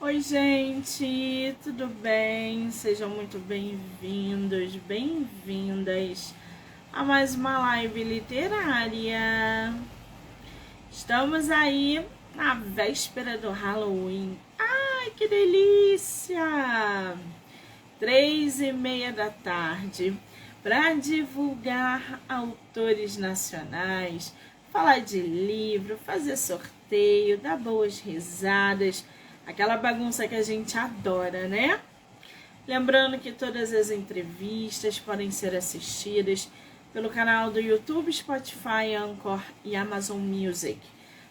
Oi, gente, tudo bem? Sejam muito bem-vindos, bem-vindas a mais uma live literária. Estamos aí na véspera do Halloween. Ai, que delícia! 3:30 da tarde para divulgar autores nacionais, falar de livro, fazer sorteio, dar boas risadas, aquela bagunça que a gente adora, né? Lembrando que todas as entrevistas podem ser assistidas pelo canal do YouTube, Spotify, Anchor e Amazon Music.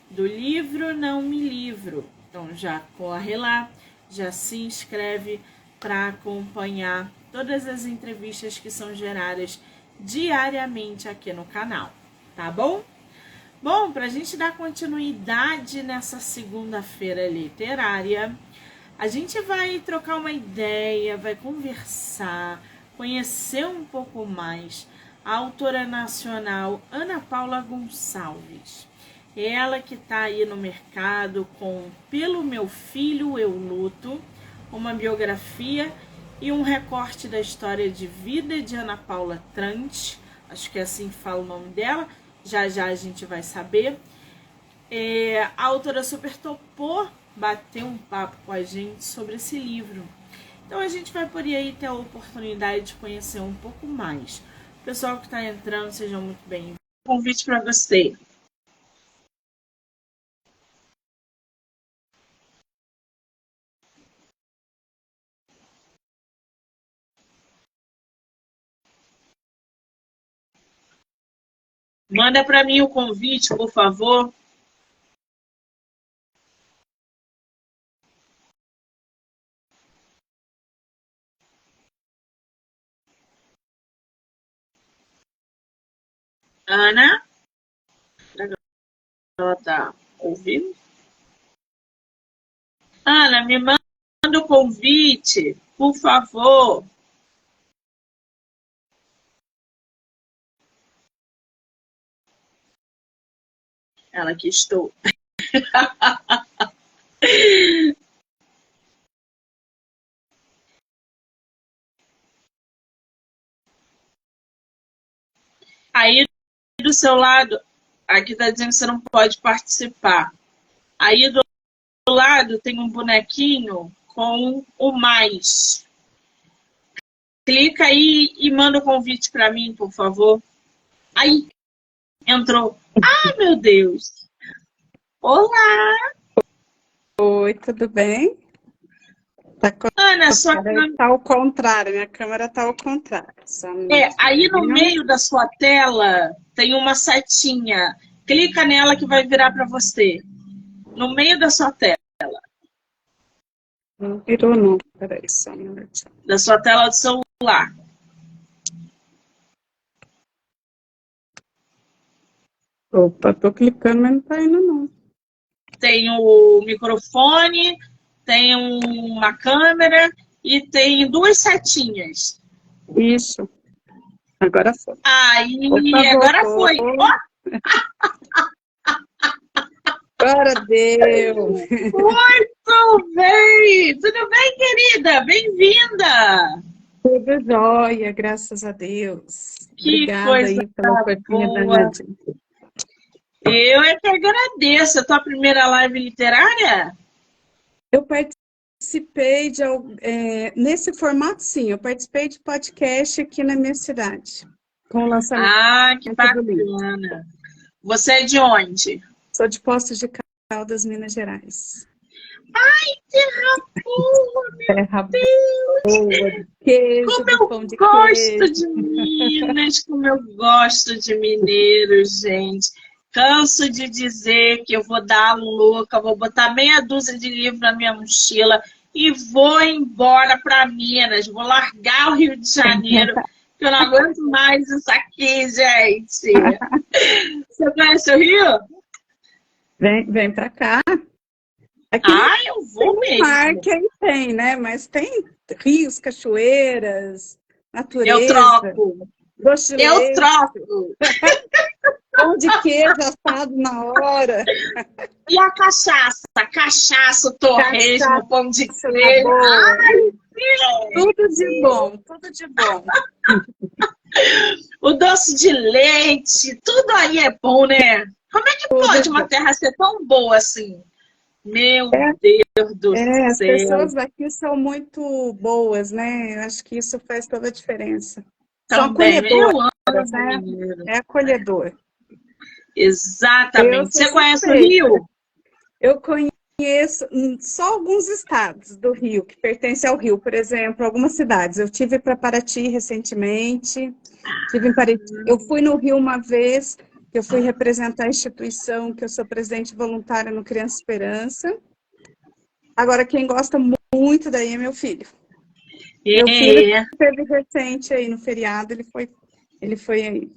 Do livro Não Me Livro. Então já corre lá, já se inscreve para acompanhar todas as entrevistas que são geradas diariamente aqui no canal, tá bom? Bom, para a gente dar continuidade nessa segunda-feira literária, a gente vai trocar uma ideia, vai conversar, conhecer um pouco mais a autora nacional Ana Paula Gonçalves. Ela que está aí no mercado com Pelo Meu Filho Eu Luto, uma biografia e um recorte da história de vida de Ana Paula Trant, acho que é assim que fala o nome dela, já a gente vai saber. A autora super topou bater um papo com a gente sobre esse livro. Então a gente vai por aí ter a oportunidade de conhecer um pouco mais. O pessoal que está entrando, sejam muito bem-vindos. Convite para você. Manda para mim o convite, por favor. Ana? Ela tá ouvindo? Ana, me manda o convite, por favor. Ela que estou. Aí do seu lado, aqui está dizendo que você não pode participar. Aí do lado tem um bonequinho com o mais. Clica aí e manda o convite para mim, por favor. Aí, entrou. Ah, meu Deus. Olá. Oi, tudo bem? Ana, sua câmera está ao contrário, minha câmera está ao contrário. Aí no meio da sua tela tem uma setinha. Clica nela que vai virar para você. No meio da sua tela. Não virou, não. Peraí, só um minutinho. Da sua tela do celular. Opa, tô clicando, mas não tá indo, não. Tem o microfone, tem uma câmera e tem duas setinhas. Isso. Agora foi. Aí, Opa, agora voltou. foi. Agora deu. Muito bem! Tudo bem, querida? Bem-vinda! Tudo jóia, graças a Deus. Que Obrigada coisa aí pela oportunidade. boa! Eu é que agradeço. A tua primeira live literária? Eu participei de... nesse formato, sim. Eu participei de podcast aqui na minha cidade. Com o lançamento Que do livro. bacana! Você é de onde? Sou de Poços de Caldas, Minas Gerais. Ai, terra boa, meu Terra Deus! boa, queijo, Como eu pão de gosto queijo. de Minas, como eu gosto de mineiros, gente. Canso de dizer que eu vou dar a louca, vou botar meia dúzia de livros na minha mochila e vou embora para Minas. Vou largar o Rio de Janeiro, que eu não aguento mais isso aqui, gente. Você conhece o Rio? Vem pra cá. Aqui Eu vou mesmo. Mar quem tem, né? Mas tem rios, cachoeiras, natureza. Eu troco. Doce de Eu leite. troco. Pão de queijo assado na hora. E a cachaça? Cachaça, o torresmo, o pão de Cachaça na queijo. boa. Ai, gente! Tudo de bom, tudo de bom. O doce de leite, tudo aí é bom, né? Como é que pode uma terra ser tão boa assim? Meu Deus do As céu. pessoas daqui são muito boas, né? Eu acho que isso faz toda a diferença. São Também, acolhedoras, eu amo né? mineiro. É acolhedor. Eu Exatamente. sou Você conhece o suspeita. Rio? Eu conheço só alguns estados do Rio, que pertencem ao Rio, por exemplo, algumas cidades. Eu tive para Paraty recentemente, eu fui no Rio uma vez, que eu fui representar a instituição, que eu sou presidente voluntária no Criança Esperança. Agora, quem gosta muito daí é meu filho. Meu filho É, teve recente aí no feriado, ele foi aí.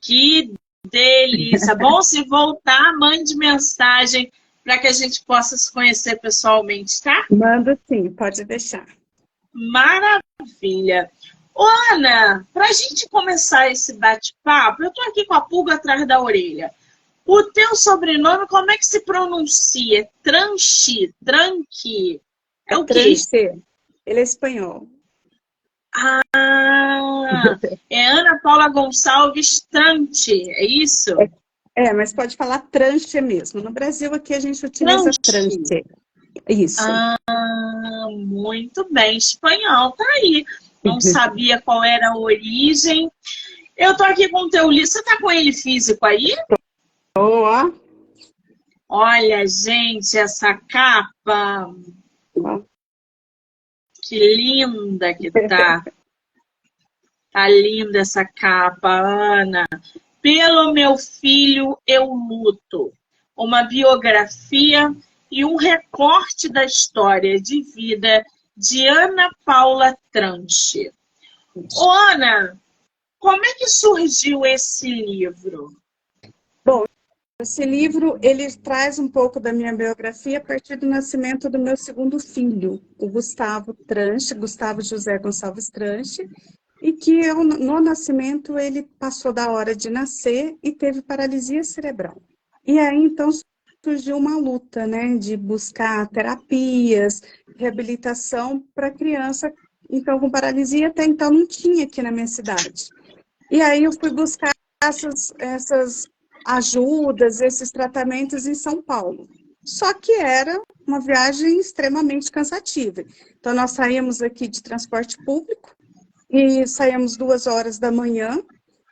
que delícia. Bom, se voltar, mande mensagem para que a gente possa se conhecer pessoalmente, tá? Manda sim, pode deixar. Maravilha. Ô, Ana, para a gente começar esse bate-papo, eu estou aqui com a pulga atrás da orelha. O teu sobrenome, como é que se pronuncia? Tranchi, Tranqui. É É o quê? Trancher. Ele é espanhol. Ah, é Ana Paula Gonçalves Tranche, é isso? Mas pode falar tranche mesmo. No Brasil, aqui a gente utiliza Tranche. tranche. Isso. Ah, muito bem. Espanhol, tá aí. Não sabia qual era a origem. Eu tô aqui com o teu livro. Você tá com ele físico aí? Boa. Olha, gente, essa capa. Que linda que tá. Tá linda essa capa, Ana. Pelo meu filho eu luto. Uma biografia e um recorte da história de vida de Ana Paula Tranche. Ô, Ana, como é que surgiu esse livro? Bom, esse livro, ele traz um pouco da minha biografia a partir do nascimento do meu segundo filho, o Gustavo Tranche, Gustavo José Gonçalves Tranche, e que no nascimento ele passou da hora de nascer e teve paralisia cerebral. E aí, então, surgiu uma luta, né, de buscar terapias, reabilitação para criança, então, com paralisia, até então não tinha aqui na minha cidade. E aí eu fui buscar essas ajudas, esses tratamentos em São Paulo. Só que era uma viagem extremamente cansativa. Então, nós saímos aqui de transporte público, e saíamos 2 horas da manhã,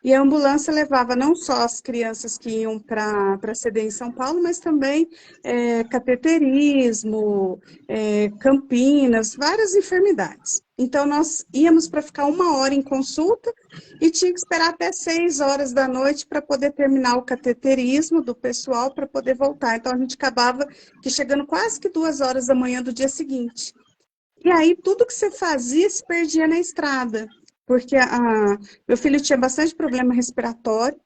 e a ambulância levava não só as crianças que iam para a CD em São Paulo, mas também cateterismo, campinas, várias enfermidades. Então, nós íamos para ficar 1 hora em consulta e tinha que esperar até 6 horas da noite para poder terminar o cateterismo do pessoal para poder voltar. Então, a gente acabava que chegando quase que 2 horas da manhã do dia seguinte. E aí, tudo que você fazia se perdia na estrada, porque meu filho tinha bastante problema respiratório,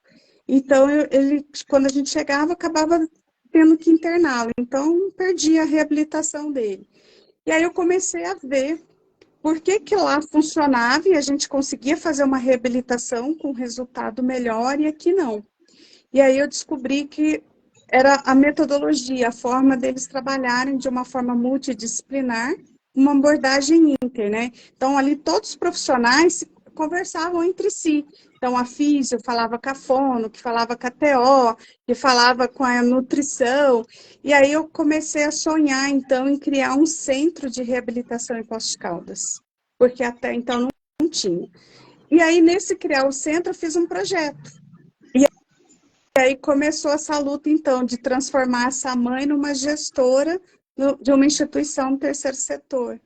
então quando a gente chegava, acabava tendo que interná-lo, então perdia a reabilitação dele. E aí eu comecei a ver por que que lá funcionava e a gente conseguia fazer uma reabilitação com resultado melhor e aqui não. E aí eu descobri que era a metodologia, a forma deles trabalharem de uma forma multidisciplinar, uma abordagem inter, né? Então, ali todos os profissionais conversavam entre si. Então, a físio falava com a fono, que falava com a TO, que falava com a nutrição. E aí eu comecei a sonhar, então, em criar um centro de reabilitação em Poços de Caldas, porque até então não tinha. E aí, nesse criar o centro, eu fiz um projeto. E aí começou essa luta, então, de transformar essa mãe numa gestora de uma instituição do terceiro setor.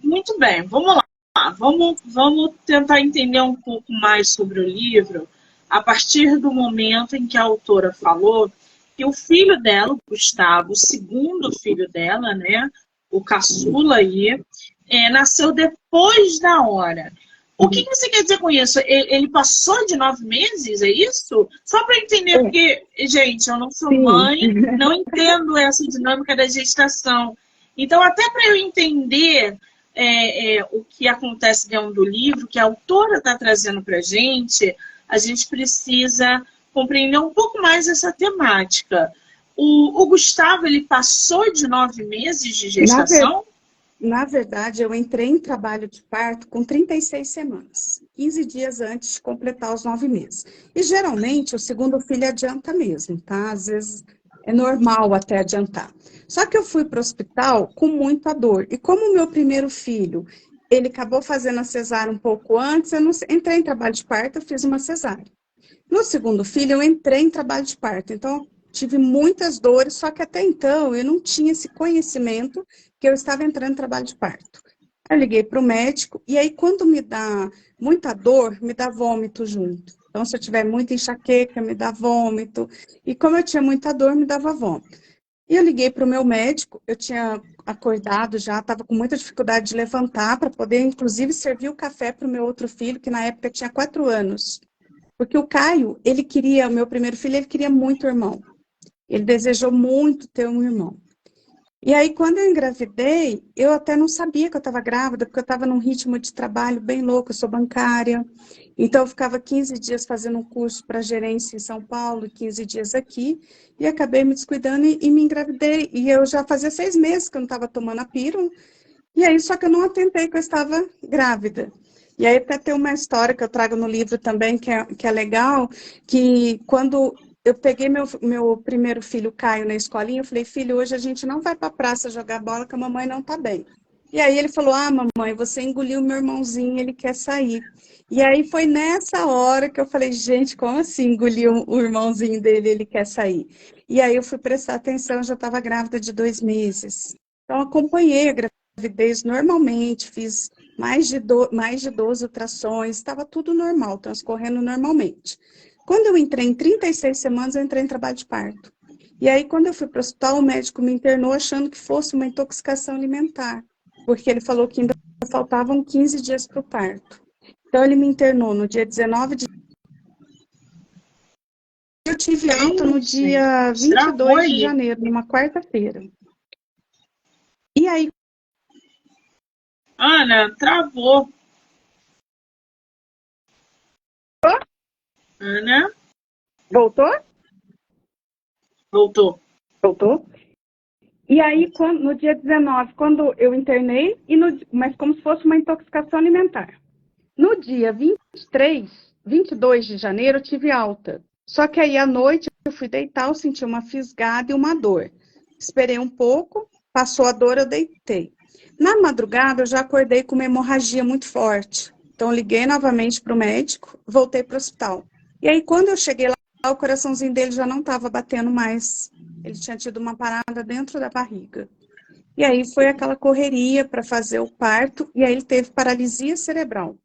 Muito bem, vamos lá. Vamos tentar entender um pouco mais sobre o livro a partir do momento em que a autora falou que o filho dela, o Gustavo, o segundo filho dela, né, o caçula aí, nasceu depois da hora. O que você quer dizer com isso? Ele passou de 9 meses, é isso? Só para entender, porque, gente, eu não sou mãe, não entendo essa dinâmica da gestação. Então, até para eu entender o que acontece dentro do livro, que a autora está trazendo para a gente, a gente precisa compreender um pouco mais essa temática. O Gustavo, ele passou de 9 meses de Na, ver- gestação? Na verdade, eu entrei em trabalho de parto com 36 semanas, 15 dias antes de completar os 9 meses. E geralmente o segundo filho adianta mesmo, tá? Às vezes é normal até adiantar. Só que eu fui para o hospital com muita dor. E como o meu primeiro filho, ele acabou fazendo a cesárea um pouco antes, eu não entrei em trabalho de parto, eu fiz uma cesárea. No segundo filho, eu entrei em trabalho de parto, então tive muitas dores, só que até então eu não tinha esse conhecimento que eu estava entrando em trabalho de parto. Eu liguei para o médico, e aí quando me dá muita dor, me dá vômito junto. Então, se eu tiver muita enxaqueca, me dá vômito. E como eu tinha muita dor, me dava vômito. E eu liguei para o meu médico, eu tinha acordado já, estava com muita dificuldade de levantar para poder, inclusive, servir o café para o meu outro filho, que na época tinha 4 anos. Porque o Caio, o meu primeiro filho, ele queria muito irmão. Ele desejou muito ter um irmão. E aí, quando eu engravidei, eu até não sabia que eu estava grávida, porque eu estava num ritmo de trabalho bem louco, eu sou bancária. Então, eu ficava 15 dias fazendo um curso para gerência em São Paulo, 15 dias aqui, e acabei me descuidando e me engravidei. E eu já fazia 6 meses que eu não estava tomando a pílula, e aí, só que eu não atentei que eu estava grávida. E aí até tem uma história que eu trago no livro também, que é legal, que quando eu peguei meu primeiro filho, Caio, na escolinha, eu falei, filho, hoje a gente não vai para a praça jogar bola, que a mamãe não está bem. E aí ele falou, ah, mamãe, você engoliu meu irmãozinho, ele quer sair. E aí foi nessa hora que eu falei, gente, como assim engoliu o irmãozinho dele, ele quer sair? E aí eu fui prestar atenção, eu já estava grávida de 2 meses. Então, acompanhei a gravidez normalmente, fiz mais de 12 ultrações, estava tudo normal, transcorrendo normalmente. Quando eu entrei em 36 semanas, eu entrei em trabalho de parto. E aí, quando eu fui para o hospital, o médico me internou achando que fosse uma intoxicação alimentar, porque ele falou que ainda faltavam 15 dias para o parto. Então, ele me internou no dia 19 de... Eu tive alta no Gente, dia travou 22 de aí. janeiro, numa quarta-feira. E aí, Ana, travou. Ana, voltou? voltou. Voltou? E aí, no dia 19, quando eu internei, mas como se fosse uma intoxicação alimentar. No dia 22 de janeiro, eu tive alta. Só que aí, à noite, eu fui deitar, eu senti uma fisgada e uma dor. Esperei um pouco, passou a dor, eu deitei. Na madrugada, eu já acordei com uma hemorragia muito forte. Então, liguei novamente para o médico, voltei para o hospital. E aí, quando eu cheguei lá, o coraçãozinho dele já não estava batendo mais. Ele tinha tido uma parada dentro da barriga. E aí foi aquela correria para fazer o parto, e aí ele teve paralisia cerebral,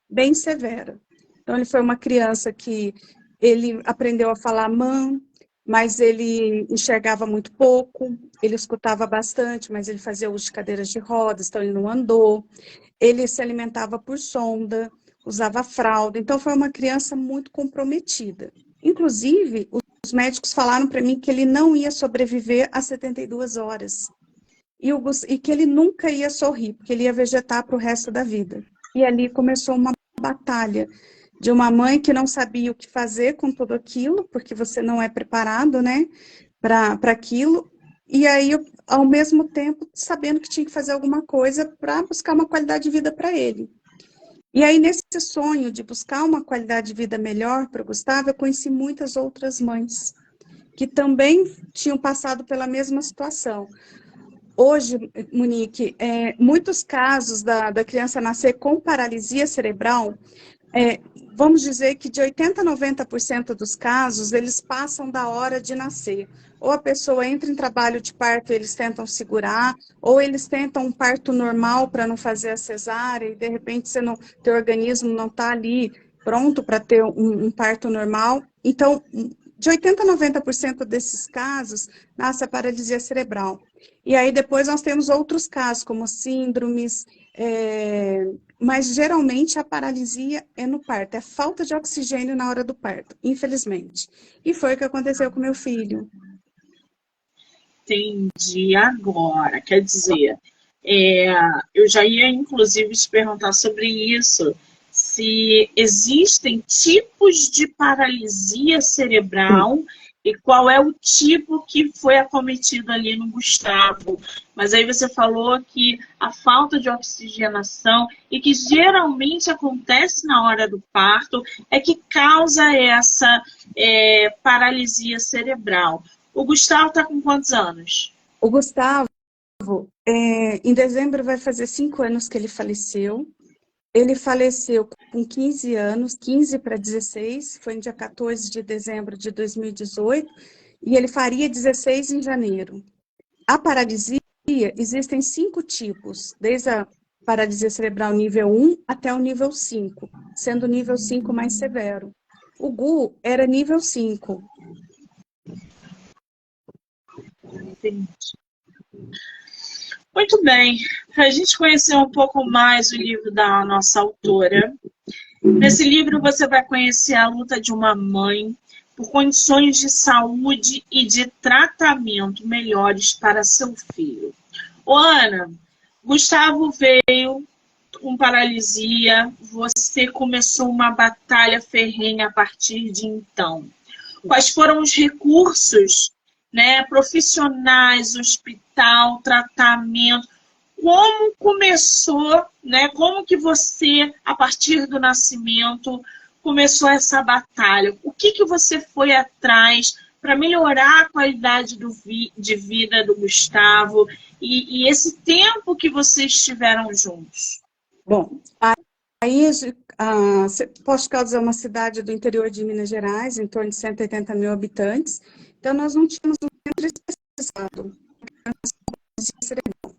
bem severa. Então ele foi uma criança que ele aprendeu a falar mãe, mas ele enxergava muito pouco, ele escutava bastante, mas ele fazia uso de cadeiras de rodas, então ele não andou, ele se alimentava por sonda, usava fralda, então foi uma criança muito comprometida. Inclusive, os médicos falaram para mim que ele não ia sobreviver a 72 horas. E que ele nunca ia sorrir, porque ele ia vegetar para o resto da vida. E ali começou uma batalha de uma mãe que não sabia o que fazer com tudo aquilo, porque você não é preparado, né, para aquilo. E aí, ao mesmo tempo, sabendo que tinha que fazer alguma coisa para buscar uma qualidade de vida para ele. E aí, nesse sonho de buscar uma qualidade de vida melhor para o Gustavo, eu conheci muitas outras mães que também tinham passado pela mesma situação. Hoje, Monique, muitos casos da criança nascer com paralisia cerebral, é, vamos dizer que de 80% a 90% dos casos, eles passam da hora de nascer. Ou a pessoa entra em trabalho de parto, eles tentam segurar, ou eles tentam um parto normal para não fazer a cesárea, e de repente teu organismo não está ali pronto para ter um parto normal. Então, de 80% a 90% desses casos, nasce a paralisia cerebral. E aí depois nós temos outros casos, como síndromes, mas geralmente a paralisia é no parto, é falta de oxigênio na hora do parto, infelizmente. E foi o que aconteceu com meu filho. Entendi agora. Quer dizer, eu já ia inclusive te perguntar sobre isso. se existem tipos de paralisia cerebral e qual é o tipo que foi acometido ali no Gustavo. Mas aí você falou que a falta de oxigenação e que geralmente acontece na hora do parto é que causa essa paralisia cerebral. O Gustavo está com quantos anos? O Gustavo, em dezembro vai fazer 5 anos que ele faleceu. Ele faleceu com 15 anos, 15 para 16, foi no dia 14 de dezembro de 2018, e ele faria 16 em janeiro. A paralisia, existem 5 tipos, desde a paralisia cerebral nível 1 até o nível 5, sendo o nível 5 mais severo. O Gu era nível 5. Entendi. Muito bem, para a gente conhecer um pouco mais o livro da nossa autora, nesse livro você vai conhecer a luta de uma mãe por condições de saúde e de tratamento melhores para seu filho. Ô, Ana, Gustavo veio com paralisia, você começou uma batalha ferrenha a partir de então. Quais foram os recursos, né, profissionais, hospital, tratamento? Como começou, né? Como que você, a partir do nascimento, começou essa batalha? O que você foi atrás para melhorar a qualidade de vida do Gustavo e esse tempo que vocês estiveram juntos? Bom, aí Poços de Caldas é uma cidade do interior de Minas Gerais, em torno de 180 mil habitantes. Então, nós não tínhamos um centro especializado cerebral.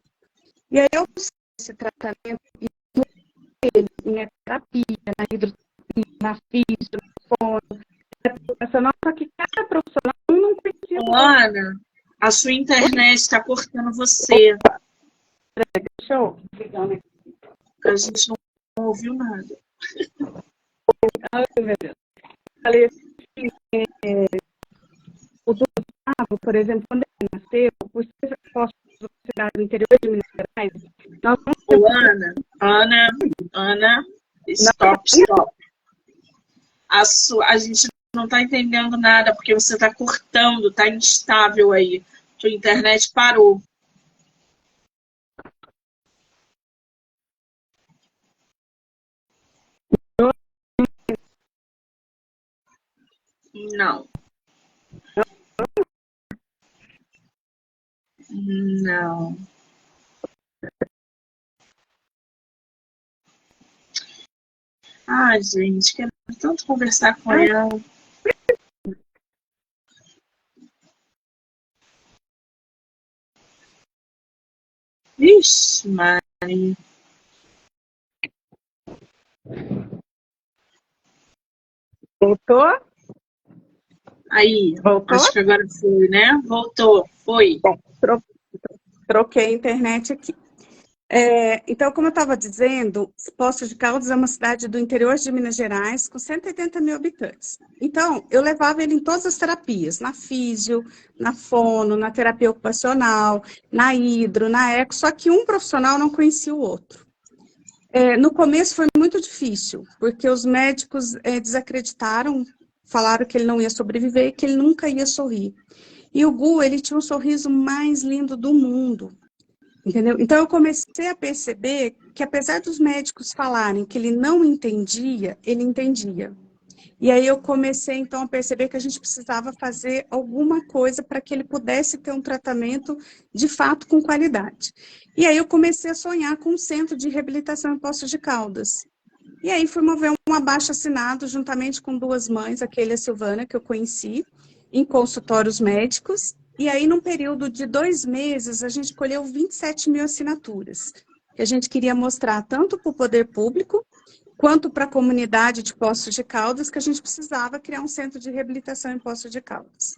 E aí eu fiz esse tratamento em terapia, na hidroterapia, na física, no fono, só que cada profissional não conhecia. Ana, a sua internet está cortando você. Deixa eu ligar, né? A gente não ouviu nada. Ai, meu Deus. Falei assim, o Gustavo, por exemplo, quando ele nasceu, por ser posto de cidade do interior de Minas Gerais, nós não temos... Ana, stop. A gente não está entendendo nada, porque você está cortando, está instável aí. Sua internet parou. Não. Não. Ai, gente, quero tanto conversar com ela. Vixe, Mari. Voltou? Aí, Voltou? acho que agora foi, né? Voltou, foi. Bom, troquei a internet aqui. Então, como eu estava dizendo, Poços de Caldas é uma cidade do interior de Minas Gerais, com 180 mil habitantes. Então, eu levava ele em todas as terapias, na físio, na fono, na terapia ocupacional, na hidro, na eco, só que um profissional não conhecia o outro. No começo foi muito difícil, porque os médicos desacreditaram, falaram que ele não ia sobreviver, que ele nunca ia sorrir. E o Gu, ele tinha um sorriso mais lindo do mundo. Entendeu? Então, eu comecei a perceber que, apesar dos médicos falarem que ele não entendia, ele entendia. E aí eu comecei, então, a perceber que a gente precisava fazer alguma coisa para que ele pudesse ter um tratamento, de fato, com qualidade. E aí eu comecei a sonhar com um centro de reabilitação em Poços de Caldas. E aí fui mover um abaixo-assinado, juntamente com 2 mães, a Keila e a Silvana, que eu conheci, em consultórios médicos. E aí, num período de 2 meses, a gente colheu 27 mil assinaturas, que a gente queria mostrar tanto para o poder público, quanto para a comunidade de Poços de Caldas, que a gente precisava criar um centro de reabilitação em Poços de Caldas.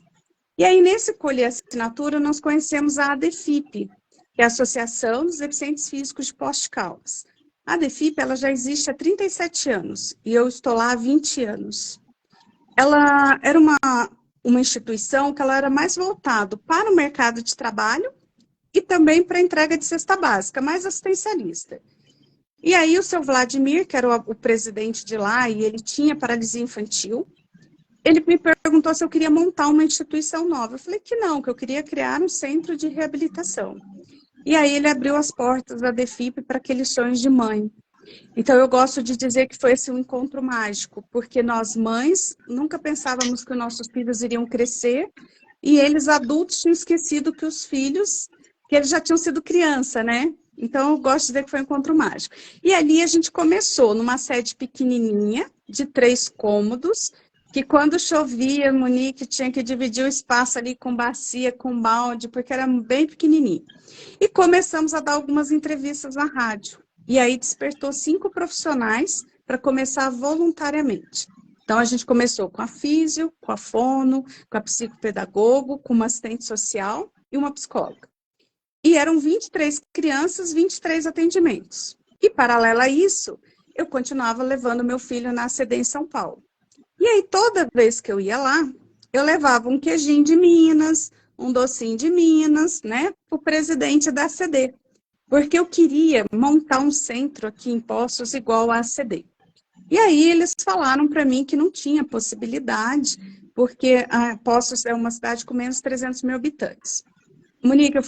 E aí, nesse colher assinatura, nós conhecemos a ADEFIP, que é a Associação dos Deficientes Físicos de Poços de Caldas. A ADEFIP, ela já existe há 37 anos, e eu estou lá há 20 anos. Ela era uma instituição que ela era mais voltada para o mercado de trabalho e também para a entrega de cesta básica, mais assistencialista. E aí o seu Vladimir, que era o presidente de lá, e ele tinha paralisia infantil, ele me perguntou se eu queria montar uma instituição nova. Eu falei que não, que eu queria criar um centro de reabilitação. E aí ele abriu as portas da DEFIP para aqueles sonhos de mãe. Então eu gosto de dizer que foi esse um encontro mágico, porque nós mães nunca pensávamos que os nossos filhos iriam crescer, e eles adultos tinham esquecido que os filhos, que eles já tinham sido criança, né? Então eu gosto de dizer que foi um encontro mágico. E ali a gente começou numa sede pequenininha, de 3 cômodos, que quando chovia, Monique tinha que dividir o espaço ali com bacia, com balde, porque era bem pequenininho. E começamos a dar algumas entrevistas na rádio. E aí despertou 5 profissionais para começar voluntariamente. Então, a gente começou com a físio, com a fono, com a psicopedagogo, com uma assistente social e uma psicóloga. E eram 23 crianças, 23 atendimentos. E, paralelo a isso, eu continuava levando meu filho na ACD em São Paulo. E aí, toda vez que eu ia lá, eu levava um queijinho de Minas, um docinho de Minas, né, para o presidente da ACD. Porque eu queria montar um centro aqui em Poços igual a ACD. E aí eles falaram para mim que não tinha possibilidade, porque Poços é uma cidade com menos de 300 mil habitantes. Monique, eu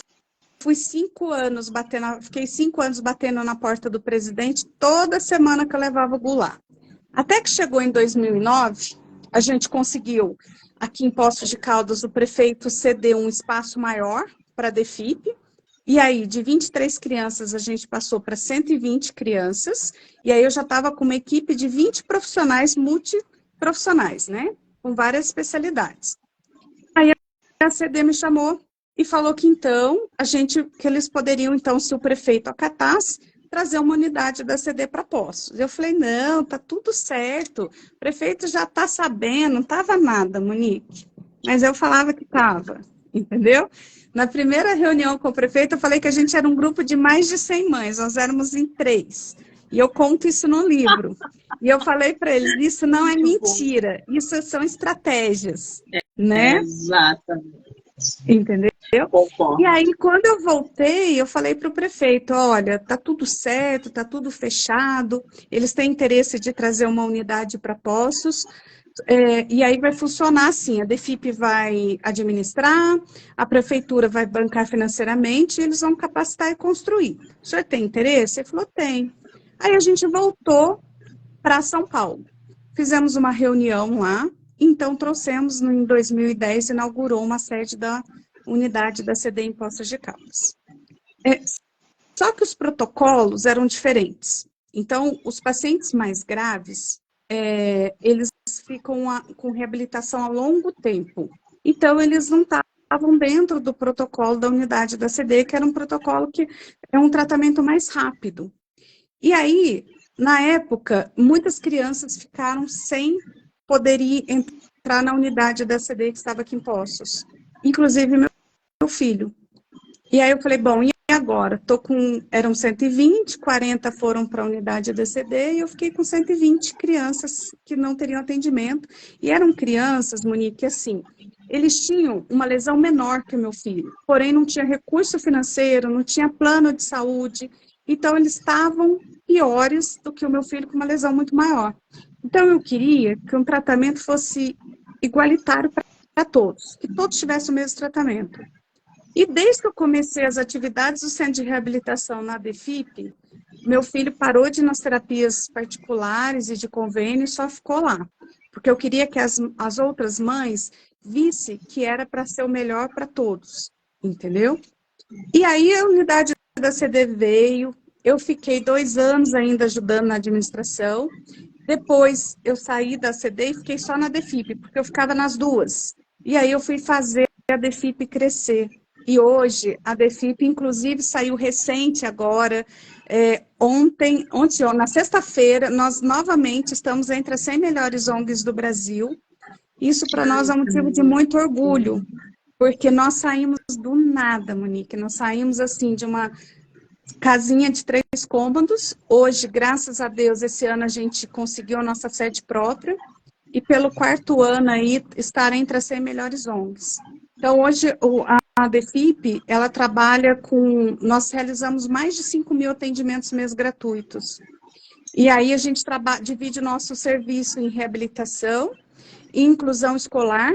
fiquei 5 anos batendo na porta do presidente toda semana que eu levava o Goulart. Até que chegou em 2009, a gente conseguiu, aqui em Poços de Caldas, o prefeito ceder um espaço maior para a DEFIP. E aí, de 23 crianças, a gente passou para 120 crianças, e aí eu já estava com uma equipe de 20 profissionais multiprofissionais, né? Com várias especialidades. Aí a CD me chamou e falou que então, que eles poderiam, então, se o prefeito acatasse, trazer uma unidade da CD para Poços. Eu falei, não, tá tudo certo, o prefeito já está sabendo, não estava nada, Monique. Mas eu falava que estava, entendeu? Na primeira reunião com o prefeito, eu falei que a gente era um grupo de mais de 100 mães, nós éramos em 3. E eu conto isso no livro. E eu falei para eles, isso não é mentira, isso são estratégias, né? Exatamente. Entendeu? Concordo. E aí, quando eu voltei, eu falei para o prefeito, olha, tá tudo certo, tá tudo fechado, eles têm interesse de trazer uma unidade para Poços, e aí vai funcionar assim, a DEFIP vai administrar, a prefeitura vai bancar financeiramente, e eles vão capacitar e construir. O senhor tem interesse? Ele falou, tem. Aí a gente voltou para São Paulo. Fizemos uma reunião lá, então trouxemos, em 2010, inaugurou uma sede da unidade da CD em Poços de Caldas. Só que os protocolos eram diferentes. Então, os pacientes mais graves, eles ficam com reabilitação a longo tempo. Então, eles não estavam dentro do protocolo da unidade da CD, que era um protocolo que é um tratamento mais rápido. E aí, na época, muitas crianças ficaram sem poder entrar na unidade da CD que estava aqui em Poços. Inclusive, meu filho. E aí eu falei, bom, e agora? Eram 120, 40 foram para a unidade da CD, e eu fiquei com 120 crianças que não teriam atendimento. E eram crianças, Monique, assim, eles tinham uma lesão menor que o meu filho, porém não tinha recurso financeiro, não tinha plano de saúde, então eles estavam piores do que o meu filho com uma lesão muito maior. Então eu queria que um tratamento fosse igualitário para todos, que todos tivessem o mesmo tratamento. E desde que eu comecei as atividades do Centro de Reabilitação na DEFIP, meu filho parou de ir nas terapias particulares e de convênio e só ficou lá. Porque eu queria que as outras mães vissem que era para ser o melhor para todos, entendeu? E aí a unidade da CD veio, eu fiquei 2 anos ainda ajudando na administração, depois eu saí da CD e fiquei só na DEFIP, porque eu ficava nas duas. E aí eu fui fazer a DEFIP crescer. E hoje, a DEFIP, inclusive, saiu recente agora, ontem, na sexta-feira, nós novamente estamos entre as 100 melhores ONGs do Brasil. Isso para nós é um motivo de muito orgulho, porque nós saímos do nada, Monique, nós saímos assim de uma casinha de 3 cômodos. Hoje, graças a Deus, esse ano a gente conseguiu a nossa sede própria, e pelo 4º ano aí, estar entre as 100 melhores ONGs. Então, hoje, A ADEFIP, ela trabalha com... Nós realizamos mais de 5.000 atendimentos mês gratuitos. E aí a gente divide nosso serviço em reabilitação, inclusão escolar,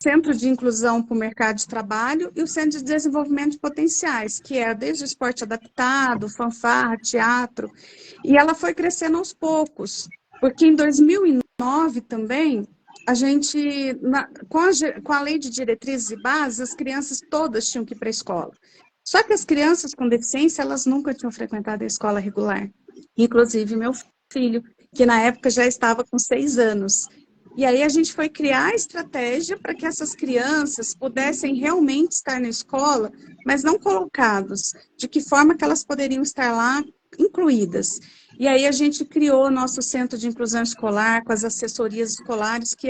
centro de inclusão para o mercado de trabalho e o centro de desenvolvimento de potenciais, que é desde o esporte adaptado, fanfarra, teatro. E ela foi crescendo aos poucos, porque em 2009 também, a gente, com a lei de diretrizes e bases, as crianças todas tinham que ir para a escola. Só que as crianças com deficiência, elas nunca tinham frequentado a escola regular. Inclusive meu filho, que na época já estava com 6 anos. E aí a gente foi criar a estratégia para que essas crianças pudessem realmente estar na escola, mas não colocados. De que forma que elas poderiam estar lá incluídas. E aí a gente criou nosso centro de inclusão escolar, com as assessorias escolares, que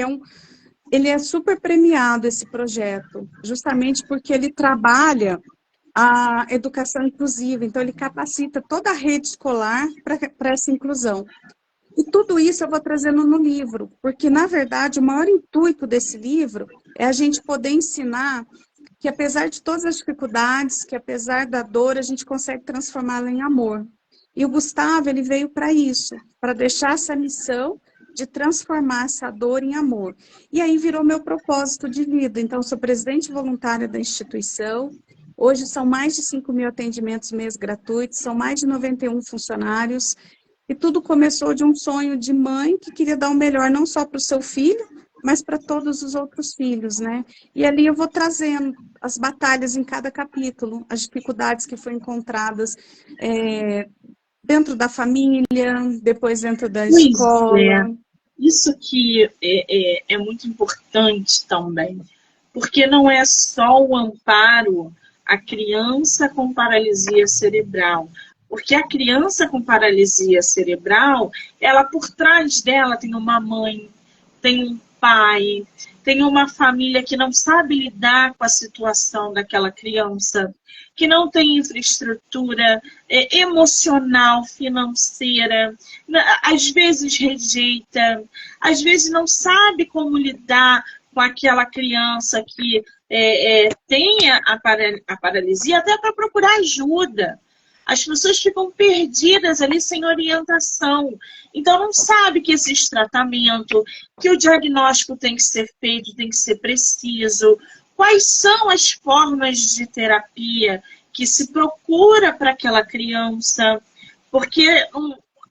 ele é super premiado, esse projeto, justamente porque ele trabalha a educação inclusiva, então ele capacita toda a rede escolar para essa inclusão. E tudo isso eu vou trazendo no livro, porque, na verdade, o maior intuito desse livro é a gente poder ensinar que, apesar de todas as dificuldades, que apesar da dor, a gente consegue transformá-la em amor. E o Gustavo, ele veio para isso, para deixar essa missão de transformar essa dor em amor. E aí virou meu propósito de vida. Então, sou presidente voluntária da instituição. Hoje são mais de 5.000 atendimentos mês gratuitos, são mais de 91 funcionários. E tudo começou de um sonho de mãe que queria dar o melhor não só para o seu filho, mas para todos os outros filhos, né? E ali eu vou trazendo as batalhas em cada capítulo, as dificuldades que foram encontradas dentro da família, depois dentro da escola. Isso que é muito importante também, porque não é só o amparo à criança com paralisia cerebral, porque a criança com paralisia cerebral, ela por trás dela tem uma mãe, tem um pai, tem uma família que não sabe lidar com a situação daquela criança, que não tem infraestrutura emocional, financeira, às vezes rejeita, às vezes não sabe como lidar com aquela criança que tem a paralisia, até para procurar ajuda. As pessoas ficam perdidas ali sem orientação. Então, não sabe que existe tratamento, que o diagnóstico tem que ser feito, tem que ser preciso. Quais são as formas de terapia que se procura para aquela criança? Porque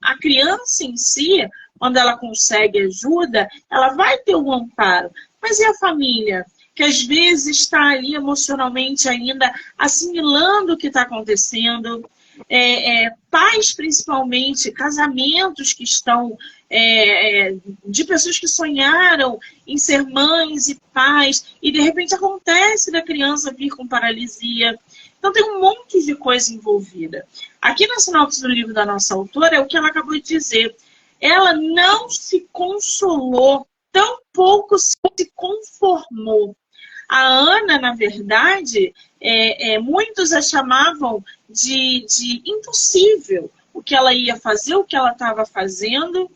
a criança em si, quando ela consegue ajuda, ela vai ter um amparo. Mas e a família? Que às vezes está ali emocionalmente ainda assimilando o que está acontecendo. Pais, principalmente, casamentos que estão de pessoas que sonharam em ser mães e pais, e de repente acontece da criança vir com paralisia. Então tem um monte de coisa envolvida. Aqui na sinopse do livro da nossa autora é o que ela acabou de dizer. Ela não se consolou, tampouco se conformou. A Ana, na verdade, muitos a chamavam de impossível o que ela ia fazer, o que ela estava fazendo.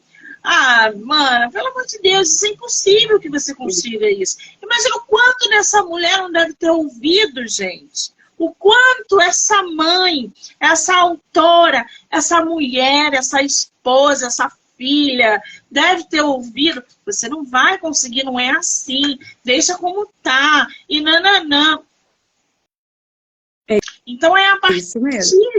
Ah, mana, pelo amor de Deus, isso é impossível que você consiga isso. Imagina o quanto dessa mulher não deve ter ouvido, gente. O quanto essa mãe, essa autora, essa mulher, essa esposa, essa filha, deve ter ouvido, você não vai conseguir, não é assim, deixa como tá, e nananã. Então é a partir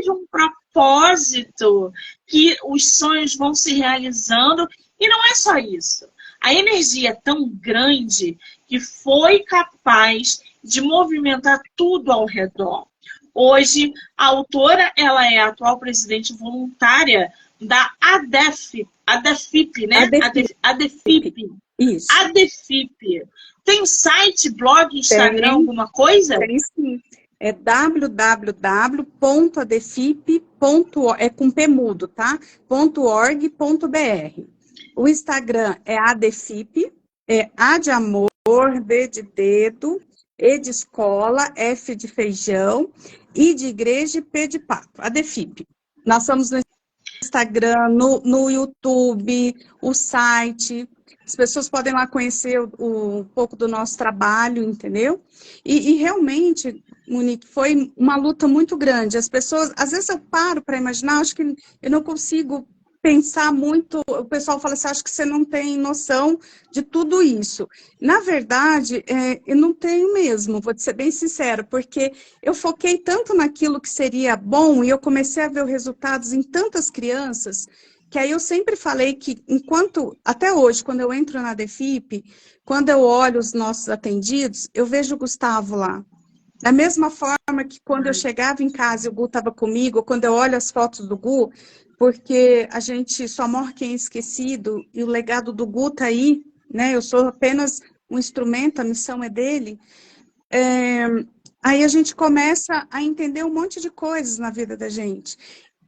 de um propósito que os sonhos vão se realizando, e não é só isso. A energia é tão grande que foi capaz de movimentar tudo ao redor. Hoje, a autora, ela é a atual presidente voluntária da ADEFIP, né? ADEFIP. Isso. ADEFIP. Tem site, blog, Instagram, alguma coisa? Tem sim. É www.adefip.org, com P mudo, tá? .org.br. O Instagram é ADEFIP, A de amor, D de dedo, E de escola, F de feijão, I de igreja e P de pato. ADEFIP. Nós somos no Instagram, no YouTube, o site. As pessoas podem lá conhecer um pouco do nosso trabalho, entendeu? E realmente, Monique, foi uma luta muito grande. As pessoas, às vezes eu paro para imaginar, acho que eu não consigo pensar muito, o pessoal fala assim, acho que você não tem noção de tudo isso. Na verdade, eu não tenho mesmo, vou te ser bem sincera, porque eu foquei tanto naquilo que seria bom e eu comecei a ver os resultados em tantas crianças, que aí eu sempre falei que enquanto, até hoje, quando eu entro na DEFIP, quando eu olho os nossos atendidos, eu vejo o Gustavo lá. Da mesma forma que quando eu chegava em casa e o Gu estava comigo, quando eu olho as fotos do Gu, porque a gente só morre quem é esquecido, e o legado do Gu está aí, né? Eu sou apenas um instrumento, a missão é dele. Aí a gente começa a entender um monte de coisas na vida da gente.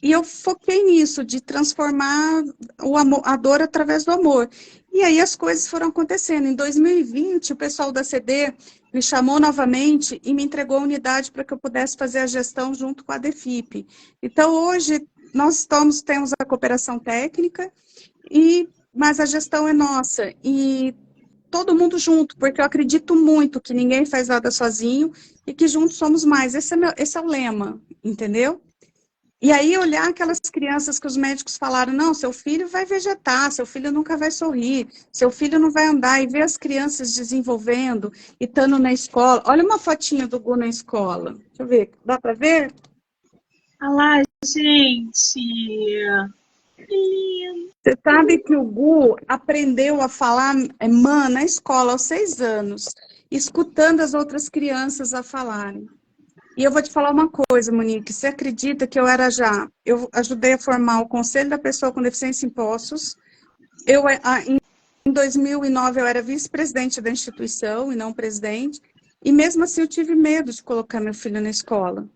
E eu foquei nisso, de transformar o amor, a dor através do amor. E aí as coisas foram acontecendo. Em 2020, o pessoal da CD me chamou novamente e me entregou a unidade para que eu pudesse fazer a gestão junto com a DEFIP. Então, hoje, nós temos a cooperação técnica, mas a gestão é nossa. E todo mundo junto, porque eu acredito muito que ninguém faz nada sozinho e que juntos somos mais. Esse é o lema, entendeu? E aí olhar aquelas crianças que os médicos falaram, não, seu filho vai vegetar, seu filho nunca vai sorrir, seu filho não vai andar, e ver as crianças desenvolvendo e estando na escola. Olha uma fotinha do Gu na escola. Deixa eu ver, dá para ver? Olha lá, gente. Que lindo. Você sabe que o Gu aprendeu a falar mãe na escola aos 6 anos, escutando as outras crianças a falarem. E eu vou te falar uma coisa, Monique, você acredita que eu ajudei a formar o Conselho da Pessoa com Deficiência em Poços, em 2009 eu era vice-presidente da instituição e não presidente, e mesmo assim eu tive medo de colocar meu filho na escola.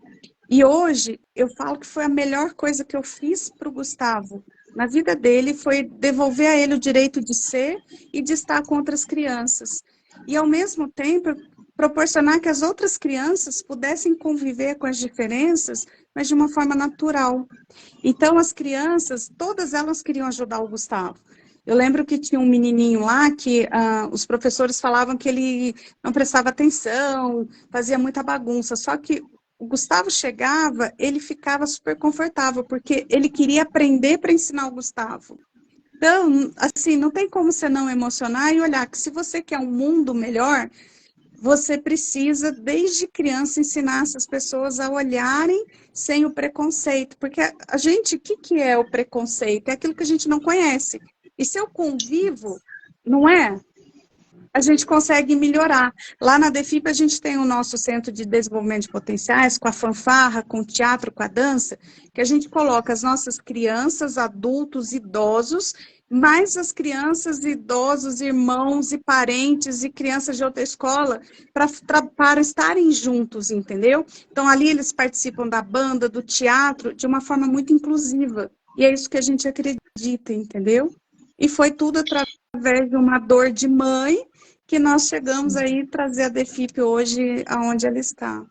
E hoje eu falo que foi a melhor coisa que eu fiz para o Gustavo, na vida dele, foi devolver a ele o direito de ser e de estar com outras crianças. E ao mesmo tempo proporcionar que as outras crianças pudessem conviver com as diferenças, mas de uma forma natural. Então, as crianças, todas elas queriam ajudar o Gustavo. Eu lembro que tinha um menininho lá que os professores falavam que ele não prestava atenção, fazia muita bagunça, só que o Gustavo chegava, ele ficava super confortável, porque ele queria aprender para ensinar o Gustavo. Então, assim, não tem como você não emocionar e olhar que se você quer um mundo melhor, você precisa, desde criança, ensinar essas pessoas a olharem sem o preconceito. Porque a gente, o que é o preconceito? É aquilo que a gente não conhece. E se eu convivo, não é? A gente consegue melhorar. Lá na DEFIP, a gente tem o nosso Centro de Desenvolvimento de Potenciais, com a fanfarra, com o teatro, com a dança, que a gente coloca as nossas crianças, adultos, idosos, mais as crianças, idosos, irmãos e parentes e crianças de outra escola para estarem juntos, entendeu? Então, ali eles participam da banda, do teatro, de uma forma muito inclusiva. E é isso que a gente acredita, entendeu? E foi tudo através de uma dor de mãe que nós chegamos aí a trazer a DEFIP hoje aonde ela está.